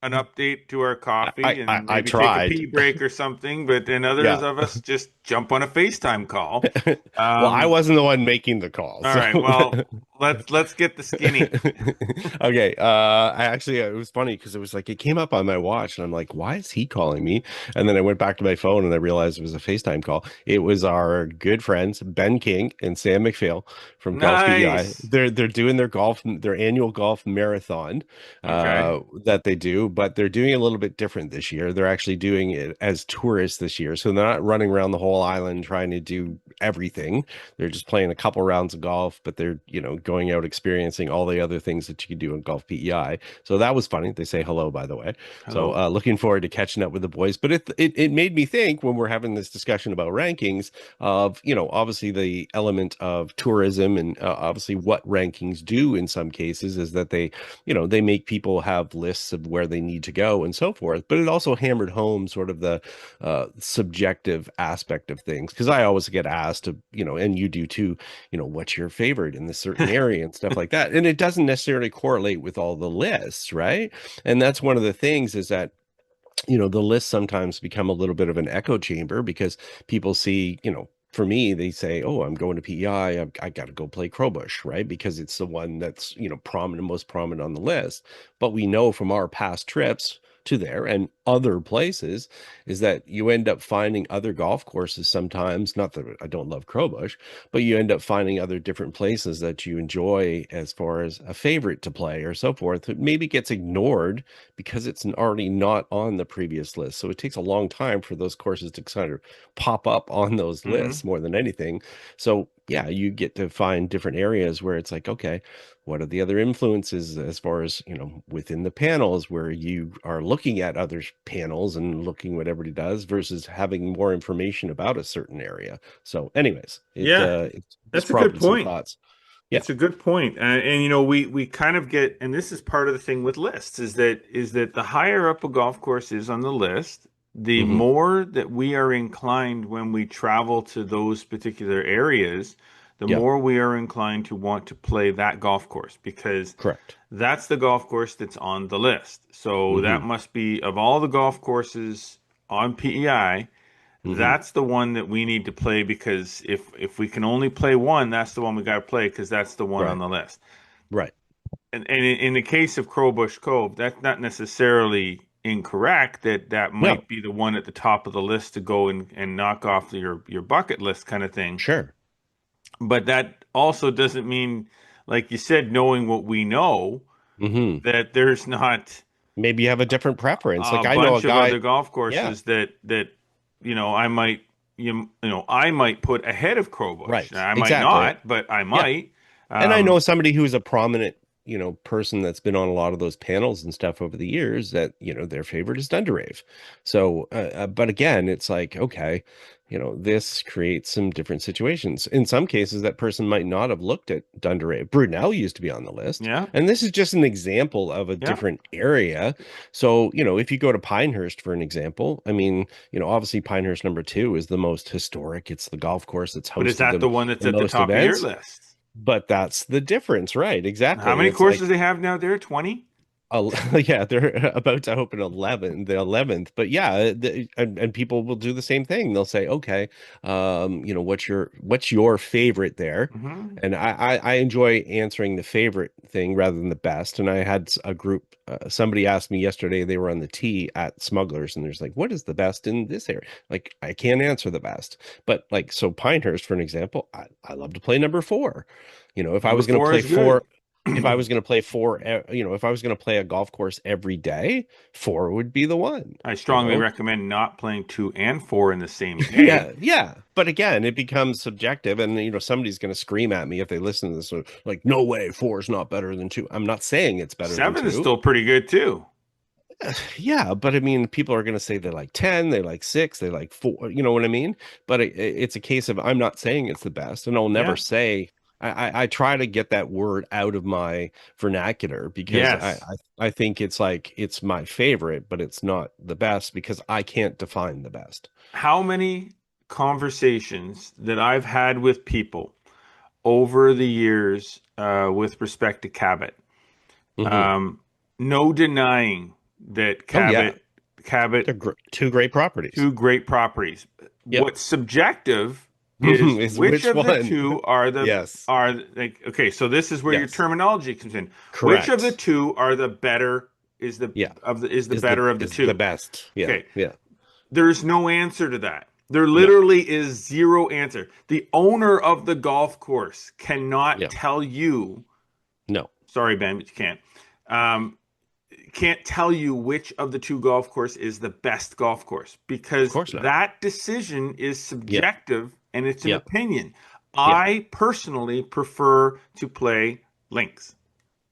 an update to our coffee and I maybe take a tried. pee break or something, but then others of us just jump on a FaceTime call. Well, I wasn't the one making the call. All so. right, well, let's get the skinny. Okay. It was funny because it was like it came up on my watch and I'm like, why is he calling me? And then I went back to my phone and I realized it was a FaceTime call. It was our good friends Ben King and Sam McPhail from Golf PEI. Nice. They're doing their annual golf marathon Okay. that they do, but they're doing it a little bit different this year. They're actually doing it as tourists this year. So they're not running around the whole island trying to do everything. They're just playing a couple rounds of golf, but they're, going out experiencing all the other things that you can do in Golf PEI. So that was funny. They say hello, by the way. Hello. So looking forward to catching up with the boys. But it made me think when we're having this discussion about rankings of, obviously the element of tourism and obviously what rankings do in some cases is that they make people have lists of where they need to go and so forth. But it also hammered home sort of the subjective aspect of things. Because I always get asked, and you do too, what's your favorite in this certain area and stuff like that. And it doesn't necessarily correlate with all the lists, right? And that's one of the things is that the lists sometimes become a little bit of an echo chamber because people see, for me, they say, oh, I'm going to PEI. I got to go play Crowbush, right? Because it's the one that's, most prominent on the list. But we know from our past trips to there and other places is that you end up finding other golf courses sometimes, not that I don't love Crowbush, but you end up finding other different places that you enjoy as far as a favorite to play or so forth. It maybe gets ignored because it's already not on the previous list. So it takes a long time for those courses to kind of pop up on those lists more than anything. So yeah, you get to find different areas where it's like, okay, what are the other influences as far as, within the panels where you are looking at other panels and looking what everybody does versus having more information about a certain area. So anyways, it's that's a good prompted some point. thoughts. Yeah. It's a good point. And we kind of get, and this is part of the thing with lists is that the higher up a golf course is on the list, the Mhm. more that we are inclined when we travel to those particular areas, the Yeah. more we are inclined to want to play that golf course because Correct. that's the golf course that's on the list. So that Mhm. must be of all the golf courses on PEI, Mhm. that's the one that we need to play because if we can only play one, that's the one we got to play because that's the one on Right. the list. Right. And in the case of Crowbush Cove, that's not necessarily incorrect. That No. might be the one at the top of the list to go and knock off your bucket list kind of thing. Sure. But that also doesn't mean, like you said, knowing what we know, Mhm. that there's not Maybe you have a different preference. a Like I know a bunch of guy. other golf Yeah. courses that I might I might put ahead of Crowbush. Right. I might Exactly. not, but I Yeah. might. And I know Um, somebody who's a prominent, person that's been on a lot of those panels and stuff over the years that, their favorite is Dunderave. So, but again, it's like, okay, this creates some different situations. In some cases, that person might not have looked at Dunderave. Brunel used to be on the list. yeah, And this is just an example of a yeah. different area. So, if you go to Pinehurst, for an example, I mean, obviously Pinehurst number 2 is the most historic. It's the golf course that's But is hosted that the one that's the at the most top of your events. list? But that's the difference, right? How Exactly. many It's like courses they have now there? 20? Yeah, they're about to open 11, the 11th. But yeah, and people will do the same thing. They'll say, okay, what's your favorite there? Hmm. And I enjoy answering the favorite thing rather than the best. And I had a group, somebody asked me yesterday, they were on the tee at Smugglers, and there's like, what is the best in this area? Like, I can't answer the best. But like, so Pinehurst, for an example, I love to play number four. If I Number was going to four play is good. four, if I was going to play four, if I was going to play a golf course every day, four would be the one, I you strongly know? recommend not playing two and four in the same day. Yeah, yeah. But again, it becomes subjective, and somebody's going to scream at me if they listen to this, like, no way, four is not better than two. I'm not saying it's better than Seven is two. still pretty good too. Yeah, but I mean, people are going to say they like 10, they like six, they like four, you know what I mean? But it's a case of I'm not saying it's the best, and I'll never Yeah. say I try to get that word out of my vernacular because Yes. I think it's like it's my favorite, but it's not the best because I can't define the best. How many conversations that I've had with people over the years with respect to Cabot. Hmm. Um, no denying that Oh yeah, Cabot, they're two great properties. two great properties. Yep. What's subjective is Is which which of the one? two are the Yes. are like okay, so this is where your Yes. terminology comes in. Which of the Correct. two are the better Yeah. is the Is the better of the is the two? best. Yeah. Okay, Yeah. there's no answer to that. There No. literally is zero answer. The owner of the golf course cannot Yeah. tell you, No. sorry, Ben, but you can't. Um, can't tell you which of the two golf course is the best golf course Of because course not. that decision is Yeah. subjective and it's an Yeah. opinion. Yeah. I personally prefer to play links.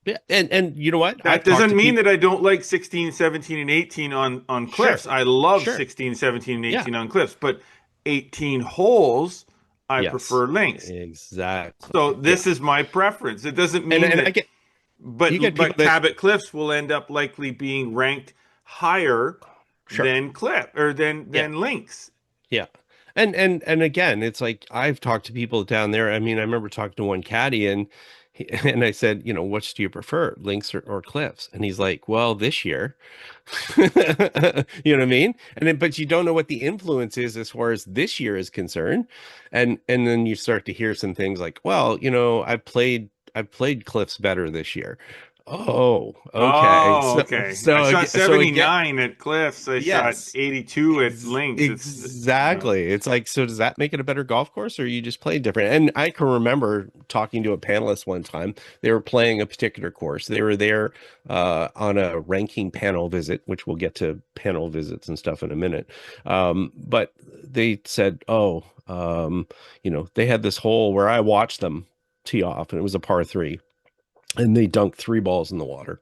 Yeah. And you know what? That I've talked doesn't to mean people. that I don't like 16, 17, and 18 on cliffs. Sure. I love Sure. 16, 17, and Yeah. 18 on cliffs, but 18 holes, I Yes. prefer links. Exactly. So Yeah. this is my preference. It doesn't And mean and I that, get you get people but that Cabot Cliffs will end up likely being ranked higher sure. than Cliff or Yeah. than links. Yeah. And again, it's like I've talked to people down there. I mean, I remember talking to one caddy and and I said, which do you prefer, links or cliffs? And he's like, well, this year. You know what I mean? And then but you don't know what the influence is as far as this year is concerned. And then you start to hear some things like, well, I've played cliffs better this year. Oh, okay. Oh, So okay. I so shot again, so again, 79 at Cliffs. I shot yes. 82 at links. Exactly. It's like, so does that make it a better golf course or you just play different? And I can remember talking to a panelist one time. They were playing a particular course. They were there on a ranking panel visit, which we'll get to panel visits and stuff in a minute. But they said, oh, they had this hole where I watched them tee off and it was a par three and they dunked three balls in the water.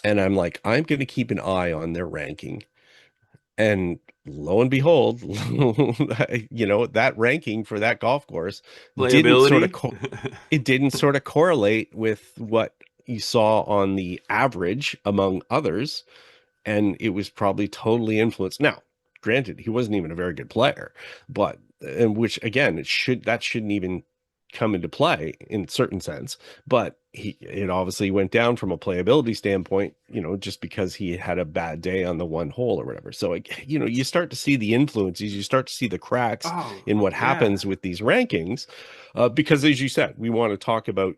And I'm like, I'm going to keep an eye on their ranking. And lo and behold, that ranking for that golf course didn't sort of Playability. it didn't sort of correlate with what you saw on the average among others, and it was probably totally influenced. Now, granted, he wasn't even a very good player, but and which again, that shouldn't even come into play in certain sense, but it obviously went down from a playability standpoint, just because he had a bad day on the one hole or whatever. So you start to see the influences, you start to see the cracks Oh, in what yeah. happens with these rankings, because as you said, we want to talk about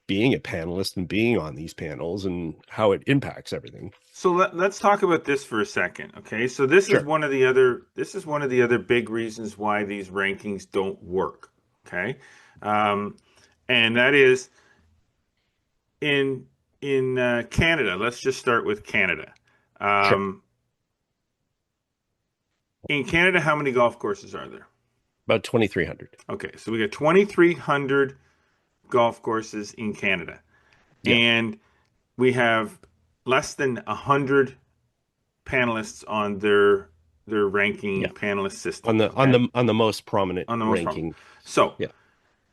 being a panelist and being on these panels and how it impacts everything. So let's talk about this for a second, okay? So this is Sure. one of the other big reasons why these rankings don't work, okay? Um, and that is in Canada. Let's just start with Canada. Sure. Um, in Canada, how many golf courses are there? About 2,300. Okay, so we got 2,300 golf courses in Canada, Yeah. and we have less than 100 panelists on their ranking Yeah. panelist system. On the Okay? on the most prominent On the most problem. ranking. So Yeah.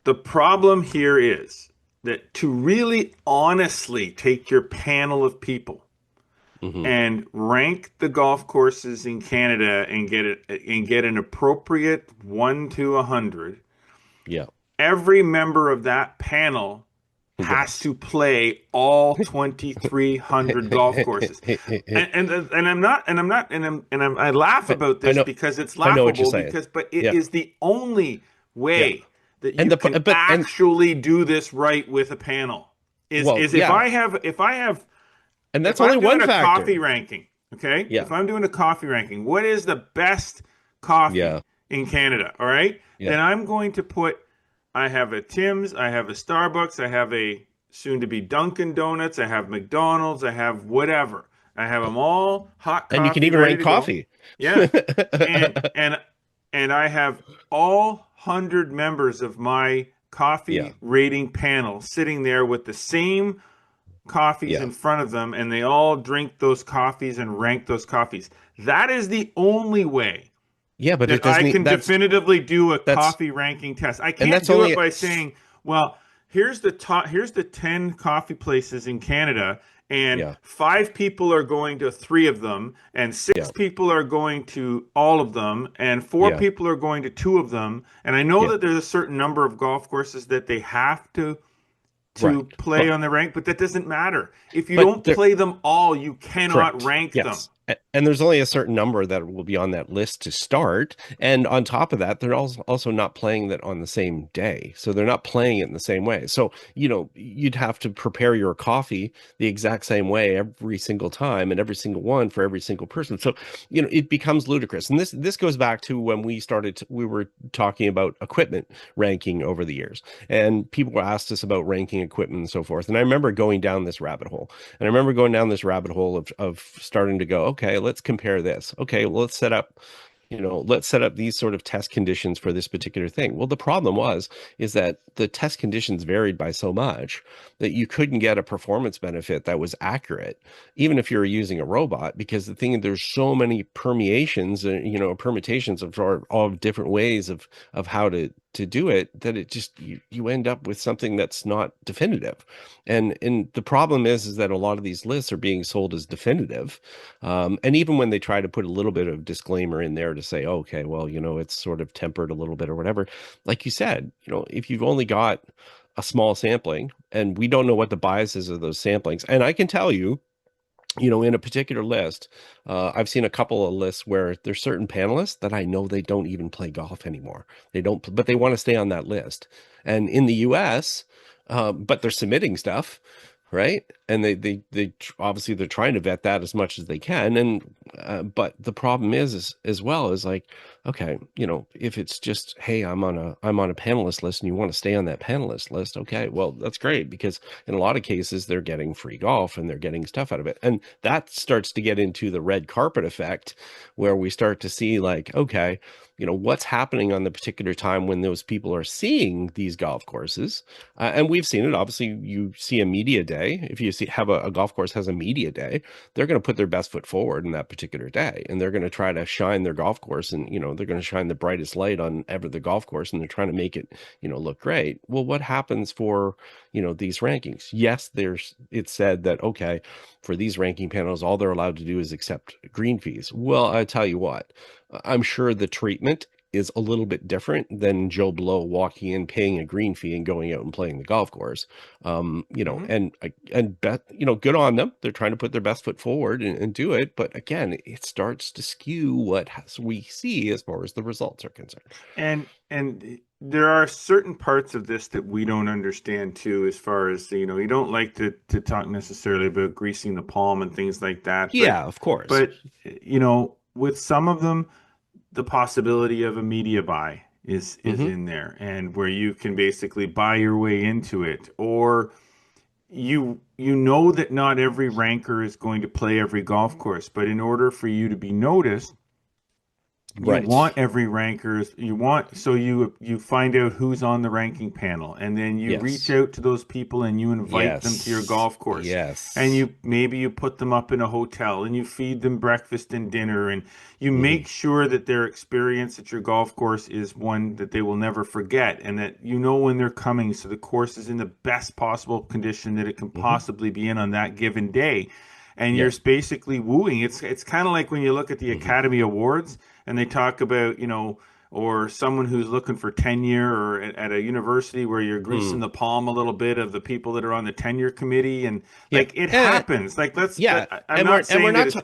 the problem here is that to really honestly take your panel of people Hmm. and rank the golf courses in Canada and get an appropriate 1 to 100, Yeah. every member of that panel has to play all 2,300 golf courses. I laugh about I this know, because it's I know what you're laughable saying. but it Yeah, is the only yeah. way that And you can actually do this right with a panel. well, Is yeah, and if that's only I'm doing one a coffee factor. ranking, okay? Yeah, If I'm doing a coffee ranking, what is the best coffee yeah, in Canada? All right. yeah, Then I'm going to put, I have a Tim's, I have a Starbucks, I have a soon to be Dunkin' Donuts, I have McDonald's, I have whatever. I have them all hot and you can coffee even ready rank to go. coffee. Yeah. And and and I have all 100 members of my Yeah, coffee rating panel sitting there with the same coffees yeah, in front of them, and they all drink those coffees and rank those coffees. That is the only way yeah. But it that I doesn't. can definitively do a That's coffee ranking test. I and can't that's do it only by saying, well, here's the 10 coffee places in Canada, and yeah, 5 people are going to 3 of them, and yeah, 6 people are going to all of them, and four yeah, people are going to 2 of them. And I know yeah. that there's a certain number of golf courses that they have to Right. play But on the rank, but that doesn't matter. If you but don't there, play them all, you cannot correct. rank them. Yes. And there's only a certain number that will be on that list to start. And on top of that, they're also not playing that on the same day. So they're not playing it in the same way. So, you'd have to prepare your coffee the exact same way every single time and every single one for every single person. So, it becomes ludicrous. And this goes back to when we were talking about equipment ranking over the years. And people asked us about ranking equipment and so forth. And I remember going down this rabbit hole. And I remember going down this rabbit hole of starting to go, okay, let's compare this. Okay, well, let's set up these sort of test conditions for this particular thing. Well, the problem is that the test conditions varied by so much that you couldn't get a performance benefit that was accurate, even if you're using a robot, because there's so many permeations and permutations of different ways of how to do it, that it just you end up with something that's not definitive. And the problem is that a lot of these lists are being sold as definitive, and even when they try to put a little bit of disclaimer in there to say, okay, well, it's sort of tempered a little bit or whatever, like you said, if you've only got a small sampling, and we don't know what the biases of those samplings, and I can tell you, in a particular list, I've seen a couple of lists where there's certain panelists that I know they don't even play golf anymore. They don't, but they want to stay on that list. And in the US, but they're submitting stuff, right? And obviously they're trying to vet that as much as they can. And but the problem is as well is like, okay, if it's just, hey, I'm on a panelist list and you want to stay on that panelist list, okay, well, that's great, because in a lot of cases they're getting free golf and they're getting stuff out of it. And that starts to get into the red carpet effect, where we start to see like, okay, what's happening on the particular time when those people are seeing these golf courses. And we've seen it. Obviously, you see a media day. If you have a golf course has a media day, they're going to put their best foot forward in that particular day. And they're going to try to shine their golf course, and, they're going to shine the brightest light on ever the golf course. And they're trying to make it, look great. Well, what happens for, these rankings? Yes, it's said that, okay, for these ranking panels, all they're allowed to do is accept green fees. Well, I tell you what, I'm sure the treatment is a little bit different than Joe Blow walking in, paying a green fee, and going out and playing the golf course. Mm-hmm. And bet, good on them. They're trying to put their best foot forward and do it. But again, it starts to skew what we see as far as the results are concerned. And there are certain parts of this that we don't understand too, as far as, you don't like to talk necessarily about greasing the palm and things like that. Yeah, of course. But, with some of them, the possibility of a media buy is in there, and where you can basically buy your way into it, or you know that not every ranker is going to play every golf course, but in order for you to be noticed, you Right. want every rankers, so you find out who's on the ranking panel, and then you Yes. reach out to those people and you invite them to your golf course. Yes. And you put them up in a hotel, and you feed them breakfast and dinner, and you make sure that their experience at your golf course is one that they will never forget, and that when they're coming, so the course is in the best possible condition that it can possibly be in on that given day. And you're basically wooing. It's kind of like when you look at the Academy Awards and they talk about, or someone who's looking for tenure, or at a university where you're greasing the palm a little bit of the people that are on the tenure committee, and Yeah. like it happens. Like Yeah. I'm not And we're saying that not it's yeah.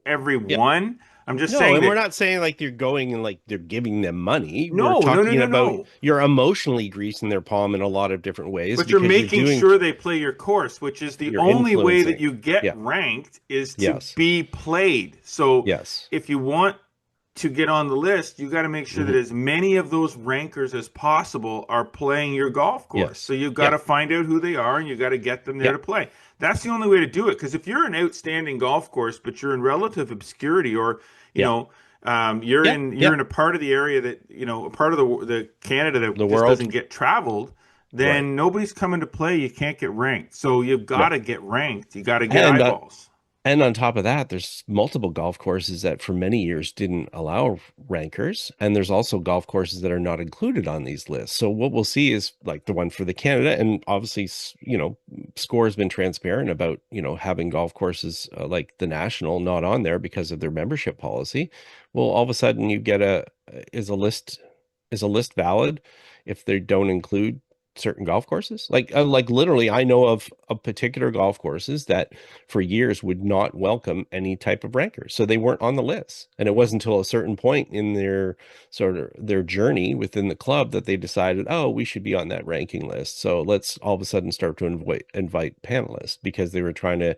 everyone. I'm just No, saying and we're that not saying like you're going and like they're giving them money. We're no, no, no, talking no, about no. you're emotionally greasing their palm in a lot of different ways But you're because you're making doing sure they play your course, which is the you're only way that influencing. you get Yeah. ranked is to Yes. be played. So Yes. if you want to get on the list, you got to make sure that Hmm. as many of those rankers as possible are playing your golf course. Yes. So you've got Yeah. to find out who they are and you got to get them there Yeah. to play. That's the only way to do it. Because if you're an outstanding golf course, but you're in relative obscurity, or you Yeah. know, you're Yeah. in Yeah. a part of the area that a part of the Canada The that just world. doesn't get traveled, Right. then nobody's coming to play. You can't get ranked. So you've got No. to get ranked. You got to get And eyeballs. And on top of that, there's multiple golf courses that for many years didn't allow rankers. And there's also golf courses that are not included on these lists. So what we'll see is like the one for the Canada. And obviously, SCORE has been transparent about, having golf courses like the National not on there because of their membership policy. Well, all of a sudden you get is a list valid if they don't include certain golf courses? Like literally, I know of particular golf courses that for years would not welcome any type of ranker, so they weren't on the list. And it wasn't until a certain point in their sort of their journey within the club that they decided, oh, we should be on that ranking list. So let's all of a sudden start to invite panelists because they were trying to,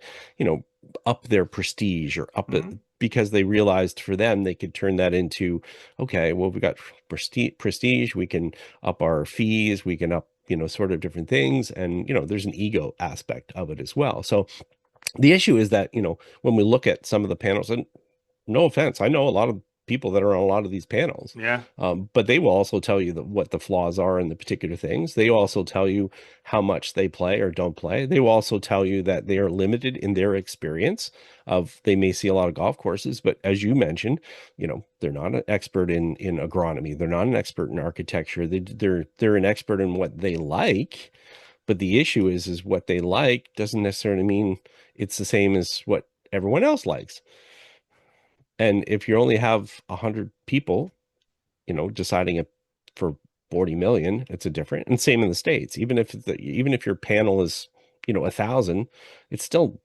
up their prestige or up it Mhm. because they realized for them they could turn that into, okay, well, we got prestige, we can up our fees, we can up sort of different things. And, there's an ego aspect of it as well. So the issue is that, when we look at some of the panels, and no offense, I know a lot of people that are on a lot of these panels, Yeah. but they will also tell you what the flaws are in the particular things. They will also tell you how much they play or don't play. They will also tell you that they are limited in their experience of, they may see a lot of golf courses, but as you mentioned, they're not an expert in agronomy. They're not an expert in architecture. They're an expert in what they like. But the issue is what they like doesn't necessarily mean it's the same as what everyone else likes. And if you only have 100 people, deciding it for 40 million, it's a different. And same in the States. Even if your panel is, 1,000, it's still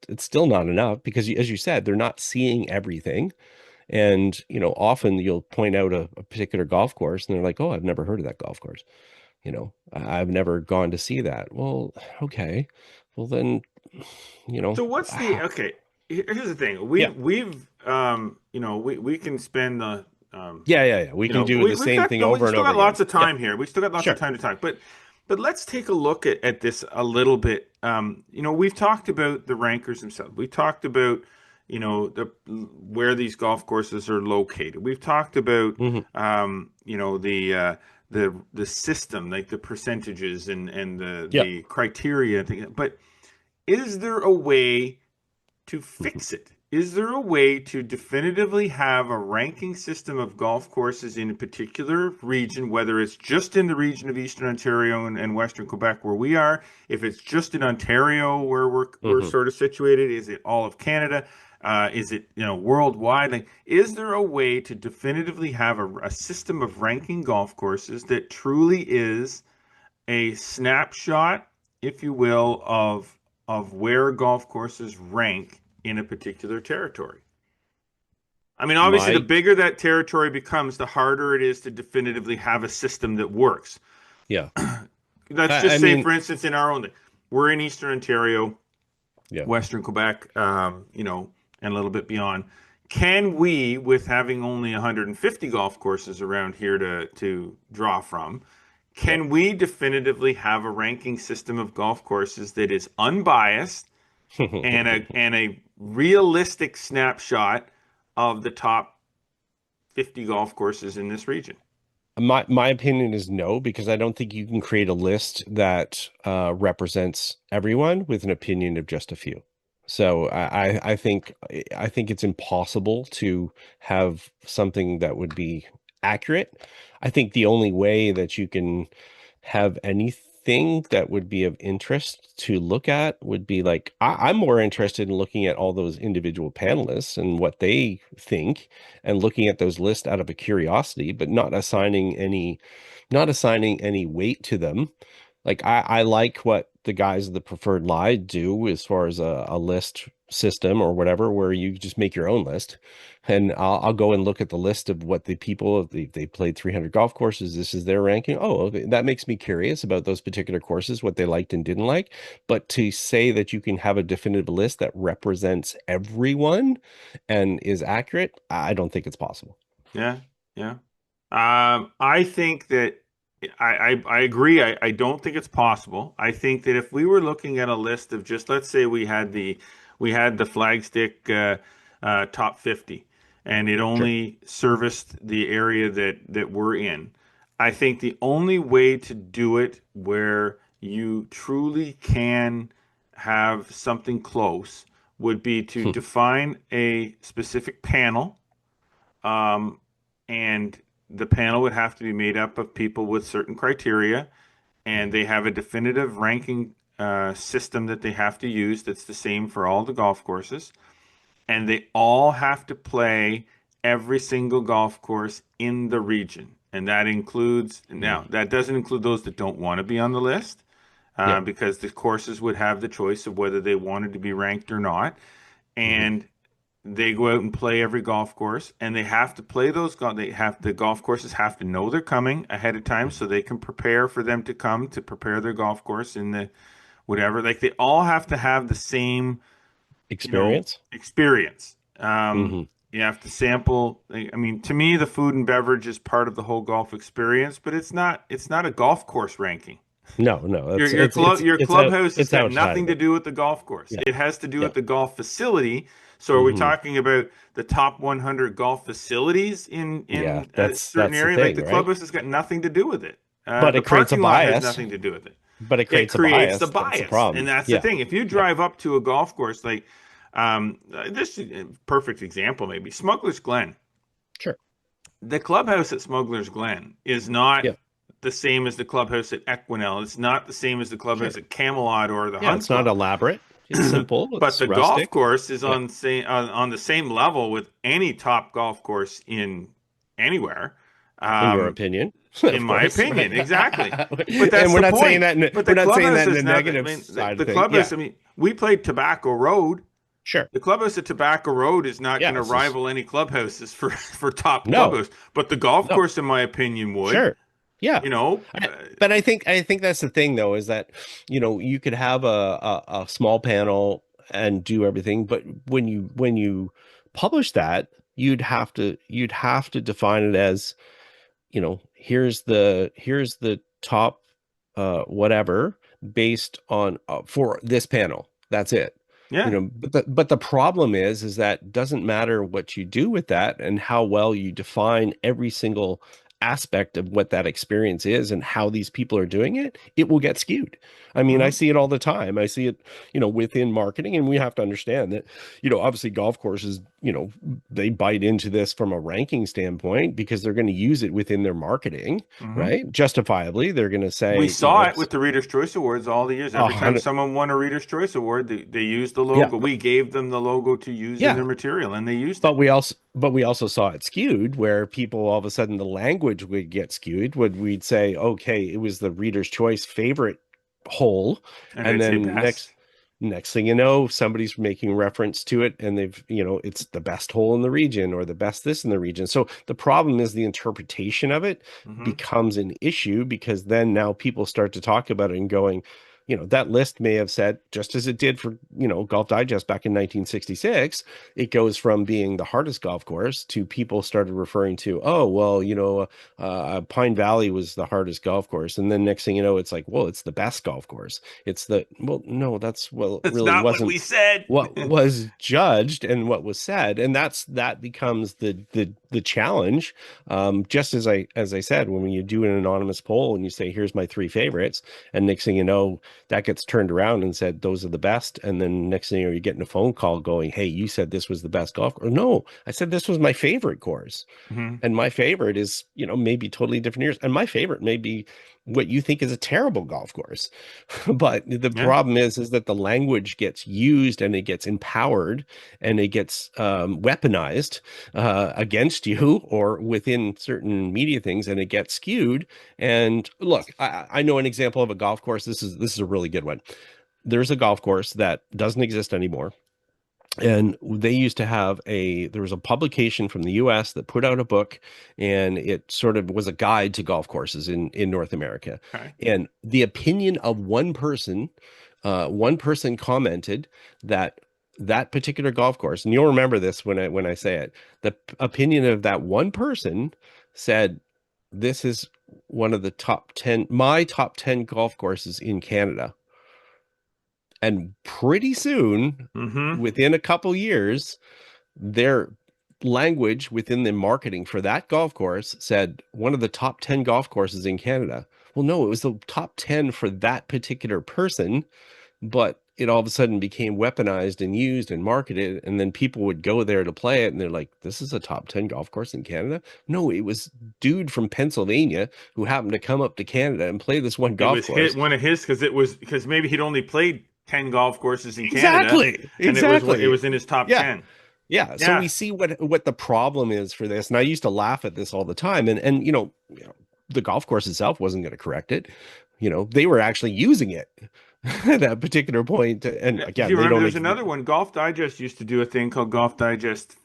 not enough because, as you said, they're not seeing everything. And, often you'll point out a particular golf course and they're like, oh, I've never heard of that golf course. I've never gone to see that. Well, okay. Well, then, So what's the okay? Here's the thing. Yeah. We can spend the Yeah. We can do the same thing over and over We still got again. lots of Yeah. time here. We still got lots Sure. of time to talk. But let's take a look at this a little bit. We've talked about the rankers themselves. We've talked about where these golf courses are located. We've talked about Mhm. the system, like the percentages and Yeah. the criteria and things. But is there a way to fix it? Is there a way to definitively have a ranking system of golf courses in a particular region, whether it's just in the region of Eastern Ontario and Western Quebec where we are, if it's just in Ontario where we're sort of situated, is it all of Canada? Is it worldwide? Like, is there a way to definitively have a system of ranking golf courses that truly is a snapshot, if you will, of where golf courses rank in a particular territory? I mean, obviously, the My bigger that territory becomes, the harder it is to definitively have a system that works. Yeah. Let's I just say, mean, for instance, in our own, we're in Eastern Ontario, yeah. Western Quebec, and a little bit beyond. Can we, with having only 150 golf courses around here to draw from, can we definitively have a ranking system of golf courses that is unbiased and a realistic snapshot of the top 50 golf courses in this region? My opinion is no, because I don't think you can create a list that represents everyone with an opinion of just a few. So I think it's impossible to have something that would be accurate. I think the only way that you can have thing that would be of interest to look at would be like I'm more interested in looking at all those individual panelists and what they think, and looking at those lists out of a curiosity, but not assigning any weight to them. Like I like what the guys of the preferred lie do as far as a list system or whatever, where you just make your own list. And I'll go and look at the list of what the people, if they played 300 golf courses, this is their ranking. Oh, okay. That makes me curious about those particular courses, what they liked and didn't like. But to say that you can have a definitive list that represents everyone and is accurate, I don't think it's possible. Yeah, yeah. I think that I agree. I don't think it's possible. I think that if we were looking at a list of just, let's say we had the Flagstick top 50, and it only serviced the area that we're in. I think the only way to do it where you truly can have something close would be to define a specific panel, and the panel would have to be made up of people with certain criteria, and they have a definitive ranking system that they have to use that's the same for all the golf courses, and they all have to play every single golf course in the region. And that includes, now, that doesn't include those that don't want to be on the list, because the courses would have the choice of whether they wanted to be ranked or not. And they go out and play every golf course, and they have to play those. The golf courses have to know they're coming ahead of time, so they can prepare for them to come to prepare their golf course in the whatever. Like, they all have to have the same Experience. You have to sample. I mean, to me, the food and beverage is part of the whole golf experience, but it's not a golf course ranking. No, Your clubhouse has got nothing to do with the golf course. Yeah. It has to do with the golf facility. So are we talking about the top 100 golf facilities in a certain area? Thing, like the clubhouse has got nothing to do with it. But it creates a bias. Has nothing to do with it. But it creates the bias. That's the problem. And that's the thing. If you drive up to a golf course, like this is a perfect example, maybe Smuggler's Glen. Sure. The clubhouse at Smuggler's Glen is not the same as the clubhouse at Equinell. It's not the same as the clubhouse at Camelot or the Hunt It's not elaborate. It's simple. But the golf course is on the same level with any top golf course in anywhere. In your opinion. In my opinion, exactly. But that's and we're the not point. saying that. We're not saying that in the negative side. The clubhouse. I mean, we played Tobacco Road. Sure. The clubhouse at Tobacco Road is not going to rival any clubhouses for top clubhouse. But the golf course, in my opinion, would. Sure. Yeah. But I think that's the thing, though, is that, you could have a small panel and do everything, but when you publish that, you'd have to define it as, here's the top whatever based on for this panel. That's it. Yeah. But the problem is that doesn't matter what you do with that and how well you define every single aspect of what that experience is and how these people are doing it, it will get skewed. I mean, I see it all the time. I see it, within marketing, and we have to understand that, obviously golf courses, they bite into this from a ranking standpoint because they're going to use it within their marketing, right? Justifiably, they're going to say, we saw it with the Reader's Choice Awards all the years. Every time someone won a Reader's Choice Award, they used the logo. We gave them the logo to use in their material, and they used it. But we also saw it skewed, where people, all of a sudden, the language would get skewed. We'd say, okay, it was the Reader's Choice favorite hole, and then next thing you know, somebody's making reference to it, and they've, it's the best hole in the region or the best this in the region. So the problem is the interpretation of it becomes an issue, because then now people start to talk about it and going, that list may have said, just as it did for, Golf Digest back in 1966, it goes from being the hardest golf course to people started referring to, Pine Valley was the hardest golf course. And then next thing you know, it's like, well, it's the best golf course. That's really not wasn't what we said. What was judged and what was said. And that becomes the challenge. Just as I said, when you do an anonymous poll and you say, here's my 3 favorites, and next thing you know, that gets turned around and said, those are the best. And then next thing you're getting a phone call going, hey, you said this was the best golf course. No, I said this was my favorite course. And my favorite is, maybe totally different years. And my favorite may be what you think is a terrible golf course. But the Yeah. problem is that the language gets used and it gets empowered and it gets weaponized against you or within certain media things, and it gets skewed. And look, I know an example of a golf course. This is a really good one. There's a golf course that doesn't exist anymore, and they used to have there was a publication from the US that put out a book, and it sort of was a guide to golf courses in North America. Okay. And the opinion of one person commented that that particular golf course, and you'll remember this when I say it, the opinion of that one person said, this is one of the my top 10 golf courses in Canada. And pretty soon, Mm-hmm. within a couple years, their language within the marketing for that golf course said one of the top 10 golf courses in Canada. Well, no, it was the top 10 for that particular person, but it all of a sudden became weaponized and used and marketed. And then people would go there to play it. And they're like, this is a top 10 golf course in Canada. No, it was dude from Pennsylvania who happened to come up to Canada and play this one golf course. One of his, because maybe he'd only played 10 golf courses in Exactly. Canada. And Exactly. it was in his top Yeah. 10. Yeah. So Yeah. we see what the problem is for this. And I used to laugh at this all the time. And the golf course itself wasn't going to correct it. They were actually using it at that particular point. And Do again, you they remember don't there's another one? Golf Digest used to do a thing called Golf Digest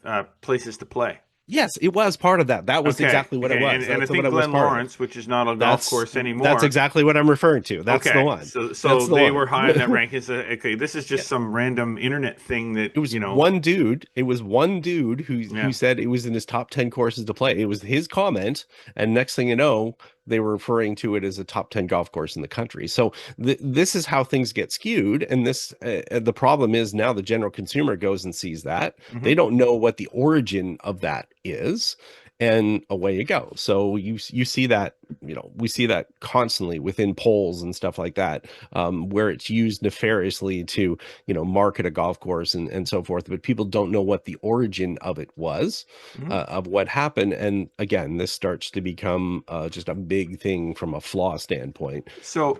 Places to Play. Yes, it was part of that. That was Okay, exactly what it okay, was. And I That's think what it was Glen part of. Lawrence, which is not a golf course anymore. That's exactly what I'm referring to. That's okay. the one. So That's the they one. were high in that ranking. So, okay, this is just some random internet thing that It was one dude. It was one dude who said it was in his top 10 courses to play. It was his comment, and next thing you know, they were referring to it as a top 10 golf course in the country. So this is how things get skewed. And the problem is now the general consumer goes and sees that. Mhm. They don't know what the origin of that is. And away you go. So you see that, we see that constantly within polls and stuff like that, where it's used nefariously to, market a golf course and so forth. But people don't know what the origin of it was, of what happened. And again, this starts to become just a big thing from a flaw standpoint. So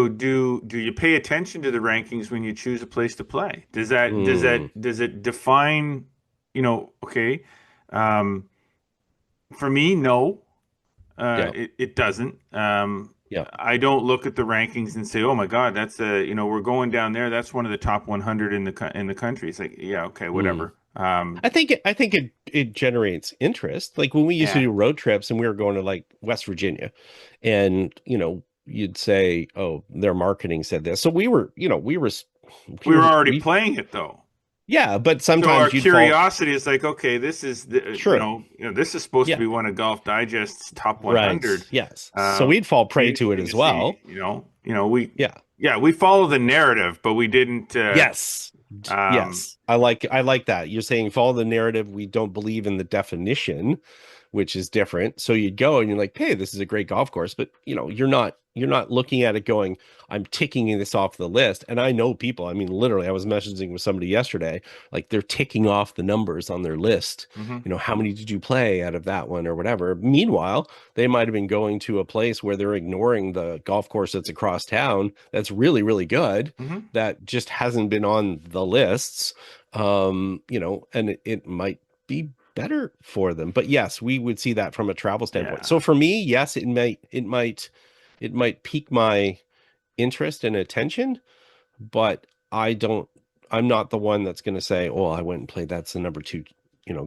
do you pay attention to the rankings when you choose a place to play? Does it define, okay, for me, no, it doesn't. I don't look at the rankings and say, "Oh my God, that's we're going down there. That's one of the top 100 in the country." It's like, yeah, okay, whatever. I think it generates interest. Like when we used to do road trips and we were going to like West Virginia, and you'd say, "Oh, their marketing said this," so we were already playing it though. Yeah, but sometimes our curiosity is like, okay, this is True. This is supposed to be one of Golf Digest's top 100. Right. Yes. So we'd fall prey to it as well. We follow the narrative, but we didn't. Yes. Yes. I like that. You're saying follow the narrative. We don't believe in the definition, which is different. So you'd go and you're like, hey, this is a great golf course, but you're not looking at it going, I'm ticking this off the list. And I know people, I mean, literally, I was messaging with somebody yesterday, like they're ticking off the numbers on their list. Mm-hmm. How many did you play out of that one or whatever? Meanwhile, they might have been going to a place where they're ignoring the golf course that's across town. That's really, really good. Mm-hmm. That just hasn't been on the lists. And it might be better for them. But yes, we would see that from a travel standpoint. Yeah. So for me, yes, it might pique my interest and attention, but I'm not the one that's going to say, oh, I went and played, that's the number 2,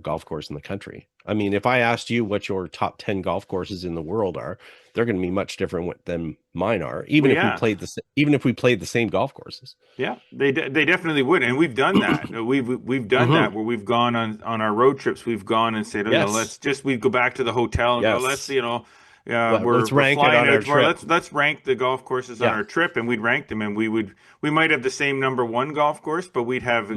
golf course in the country. I mean, if I asked you what your top 10 golf courses in the world are, they're going to be much different than mine are, even if we played the same golf courses. Yeah, they definitely would, and we've done that. We've done that where we've gone on our road trips. We've gone and said, we go back to the hotel and go, let's let's rank it on our trip. Let's rank the golf courses on our trip, and we'd rank them, and we might have the same number 1 golf course, but we'd have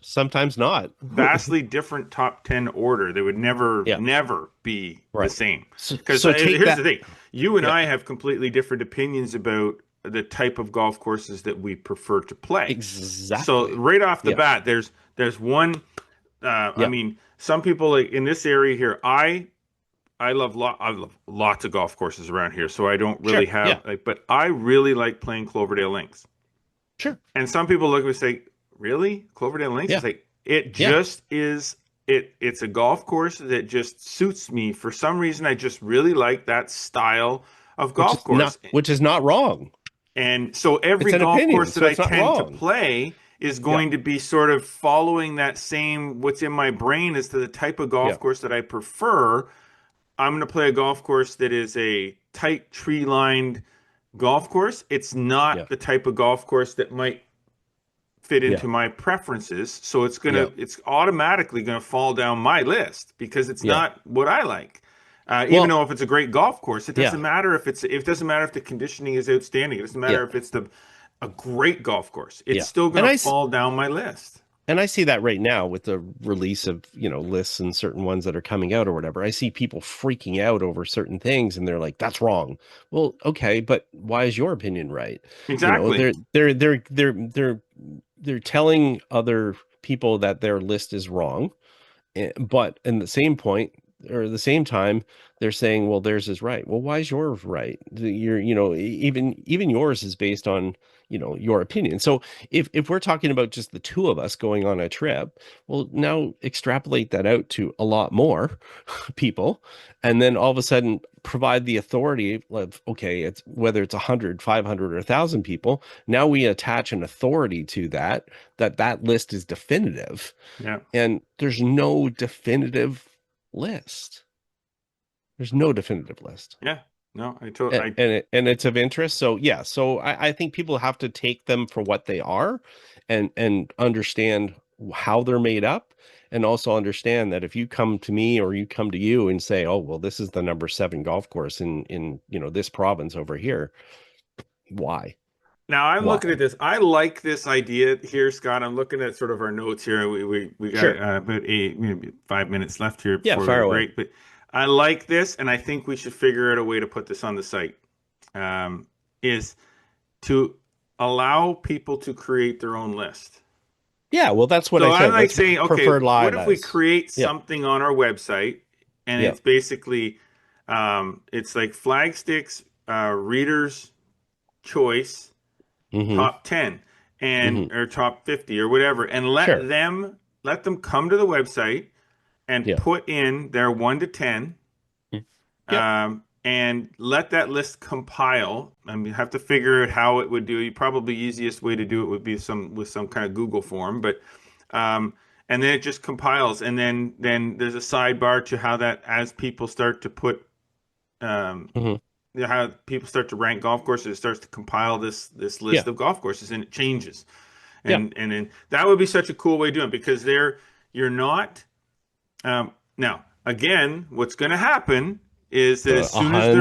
sometimes not vastly different top 10 order. They would never be the same. Because here's the thing: you and I have completely different opinions about the type of golf courses that we prefer to play. Exactly. So right off the bat, there's one. I mean, some people like in this area here, I love lots of golf courses around here, so I don't really Sure. have Yeah. like, but I really like playing Cloverdale Links. Sure. And some people look at me and say, "Really, Cloverdale Links?" Yeah. It's like it Yeah. just is. It's a golf course that just suits me. For some reason, I just really like that style of golf course. Which is not wrong. And so It's every an golf opinion, course that so I it's not tend to wrong. play is Yeah. going to be sort of following that same what's in my brain as to the type of golf Yeah. course that I prefer. I'm going to play a golf course that is a tight tree lined golf course. It's Yeah. not the type of golf course that might fit Yeah. into my preferences. So Yeah. it's automatically gonna fall down my list because it's Yeah. not what I like. Even Well, though if it's a great golf course, it yeah. doesn't matter it doesn't matter if the conditioning is outstanding. It doesn't Yeah. matter if it's a great golf course. It's Yeah. still gonna fall down my list. And I see that right now with the release of, lists and certain ones that are coming out or whatever. I see people freaking out over certain things and they're like, that's wrong. Well, okay, but why is your opinion right? Exactly. They're telling other people that their list is wrong. But in the same point or the same time, they're saying, well, theirs is right. Well, why is yours right? Even yours is based on, your opinion. So if we're talking about just the two of us going on a trip, well, now extrapolate that out to a lot more people, and then all of a sudden provide the authority of, okay, it's whether it's 100, 500, or 1,000 people. Now we attach an authority to that list is definitive. Yeah. And there's no definitive list. There's no definitive list. Yeah. No, And it's of interest. So yeah, so I think people have to take them for what they are and understand how they're made up, and also understand that if you come to me or you come to you and say, oh, well, this is the number 7 golf course in this province over here, why? Now I'm Why? looking at this. I like this idea here, Scott. I'm looking at sort of our notes here. We got Sure. about maybe 5 minutes left here Yeah, before fire we away. break. But I like this, and I think we should figure out a way to put this on the site. Is to allow people to create their own list. Yeah, well, that's what So I said. I'm like Let's saying, okay, prefer live what if we as. create Yeah. something on our website, and Yeah. it's basically, it's like Flagstick's Reader's Choice Mhm. top 10 and or top 50 or whatever, and let Sure. them come to the website and Yeah. put in their 1 to 10, Yeah. and let that list compile. I mean, you have to figure out how it would do. Probably easiest way to do it would be with some kind of Google form, but and then it just compiles, and then there's a sidebar to how that, as people start to put how people start to rank golf courses, it starts to compile this list Yeah. of golf courses, and it changes. And then that would be such a cool way of doing it, because you're not now again, what's going to happen is that as soon as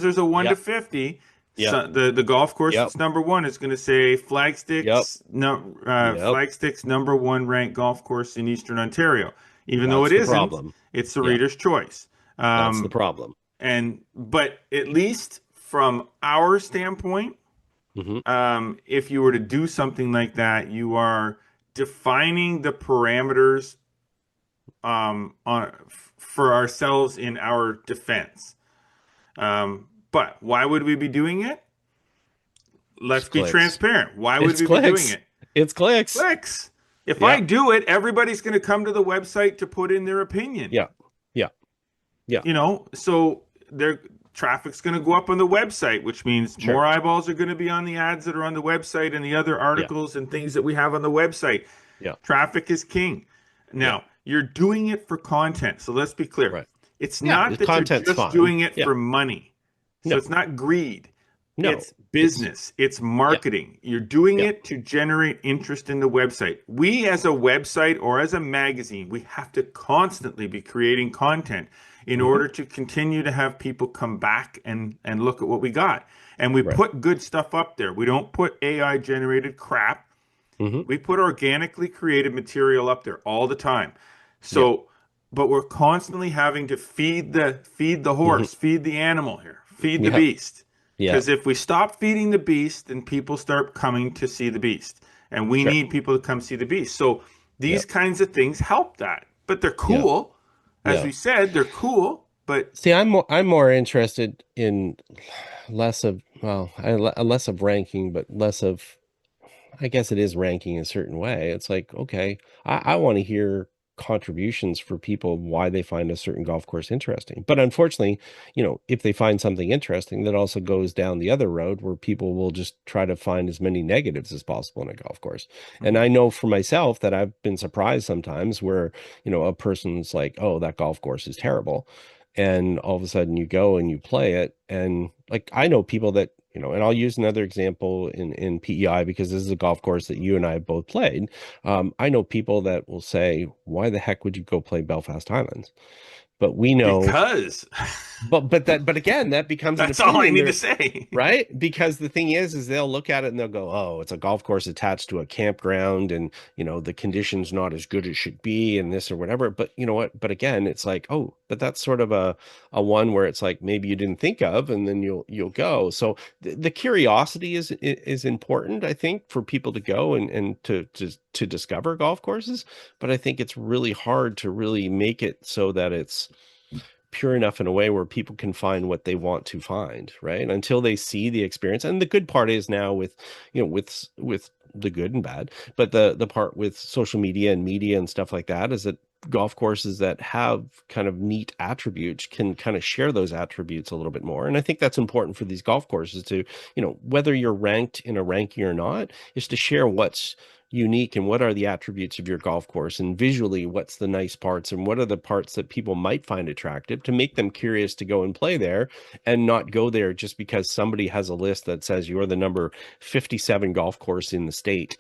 there's a 1 Yep. to 50, Yep. the golf course Yep. that's number 1 is going to say Flagstick's Flagstick's number 1 ranked golf course in Eastern Ontario, even though That's it the isn't. problem. It's the Yeah. Reader's Choice. That's the problem. But at least from our standpoint, if you were to do something like that, you are defining the parameters for ourselves in our defense. But why would we be doing it? Let's be transparent. Why would we be doing it? It's clicks. Clicks. If I do it, everybody's going to come to the website to put in their opinion. Yeah. So their traffic's going to go up on the website, which means more eyeballs are going to be on the ads that are on the website and the other articles and things that we have on the website. Yeah. Traffic is king. Now, you're doing it for content. So let's be clear. Right. It's Yeah, not the that you're content's just fine. doing it Yeah. for money. So No. it's not greed. No. It's business. It's marketing. You're doing it to generate interest in the website. We, as a website or as a magazine, we have to constantly be creating content in order to continue to have people come back and look at what we got. And we put good stuff up there. We don't put AI generated crap. We put organically created material up there all the time. So, but we're constantly having to feed the horse, feed the animal here, feed the beast. Because if we stop feeding the beast, then people start coming to see the beast. And we need people to come see the beast. So these kinds of things help that. But they're cool. As we said, they're cool. But See, I'm more interested in less of less of ranking, but less of, I guess it is ranking in a certain way. It's like, okay, I want to hear contributions for people why they find a certain golf course interesting. But unfortunately, if they find something interesting, that also goes down the other road where people will just try to find as many negatives as possible in a golf course. And I know for myself that I've been surprised sometimes where, a person's like, oh, that golf course is terrible. And all of a sudden you go and you play it. And like, I know people that, and I'll use another example in PEI because this is a golf course that you and I have both played. I know people that will say, why the heck would you go play Belfast Highlands? But we know because but again, that becomes that's an opinion all I need there, to say. right? Because the thing is they'll look at it and they'll go, oh, it's a golf course attached to a campground, and the condition's not as good as it should be, and this or whatever. But you know what? But again, it's like, oh, but that's sort of a one where it's like maybe you didn't think of, and then you'll go. So the curiosity is important, I think, for people to go and to discover golf courses. But I think it's really hard to really make it so that it's pure enough in a way where people can find what they want to find, right? Until they see the experience. And the good part is now with the good and bad, but the part with social media and stuff like that is that golf courses that have kind of neat attributes can kind of share those attributes a little bit more. And I think that's important for these golf courses to, whether you're ranked in a ranking or not, is to share what's unique and what are the attributes of your golf course, and visually what's the nice parts and what are the parts that people might find attractive to make them curious to go and play there, and not go there just because somebody has a list that says you're the number 57 golf course in the state.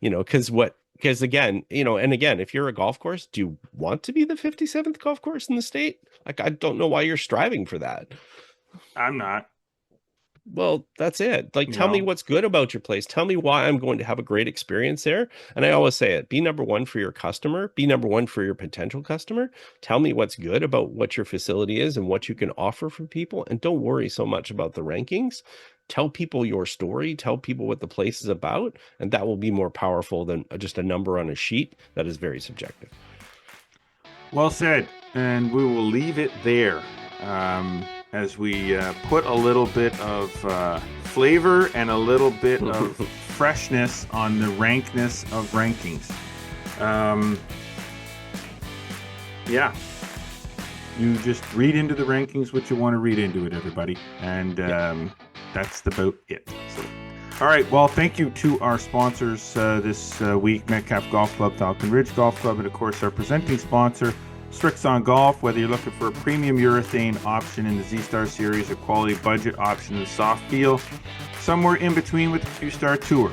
Because again, and again, if you're a golf course, do you want to be the 57th golf course in the state? Like, I don't know why you're striving for that. I'm not. Well, that's it. Like, tell me what's good about your place. Tell me why I'm going to have a great experience there. And I always say it, be number one for your customer, be number one for your potential customer. Tell me what's good about what your facility is and what you can offer for people. And don't worry so much about the rankings. Tell people your story, tell people what the place is about. And that will be more powerful than just a number on a sheet that is very subjective. Well said. And we will leave it there. As we put a little bit of flavor and a little bit of freshness on the rankness of rankings. Yeah. You just read into the rankings what you want to read into it, everybody. And that's about it. So, all right. Well, thank you to our sponsors this week, Metcalf Golf Club, Falcon Ridge Golf Club, and, of course, our presenting sponsor, Strixon Golf. Whether you're looking for a premium urethane option in the Z-Star Series or quality budget option in the soft feel, somewhere in between with the 2-star tour,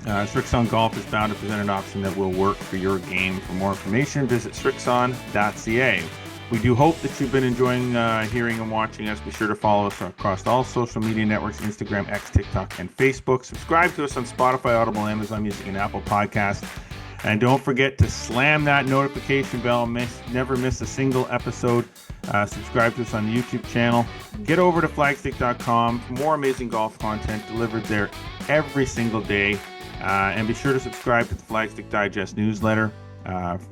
Strixon Golf is bound to present an option that will work for your game. For more information, visit strixon.ca. We do hope that you've been enjoying hearing and watching us. Be sure to follow us across all social media networks, Instagram, X, TikTok, and Facebook. Subscribe to us on Spotify, Audible, Amazon Music, and Apple Podcasts. And don't forget to slam that notification bell. Never miss a single episode. Subscribe to us on the YouTube channel. Get over to flagstick.com for more amazing golf content delivered there every single day. And be sure to subscribe to the Flagstick Digest newsletter.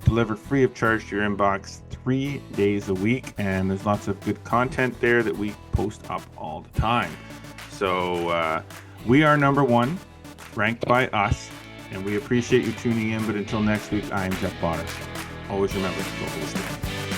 Delivered free of charge to your inbox 3 days a week. And there's lots of good content there that we post up all the time. So we are number one, ranked by us. And we appreciate you tuning in. But until next week, I am Jeff Potter. Always remember, go for the stick.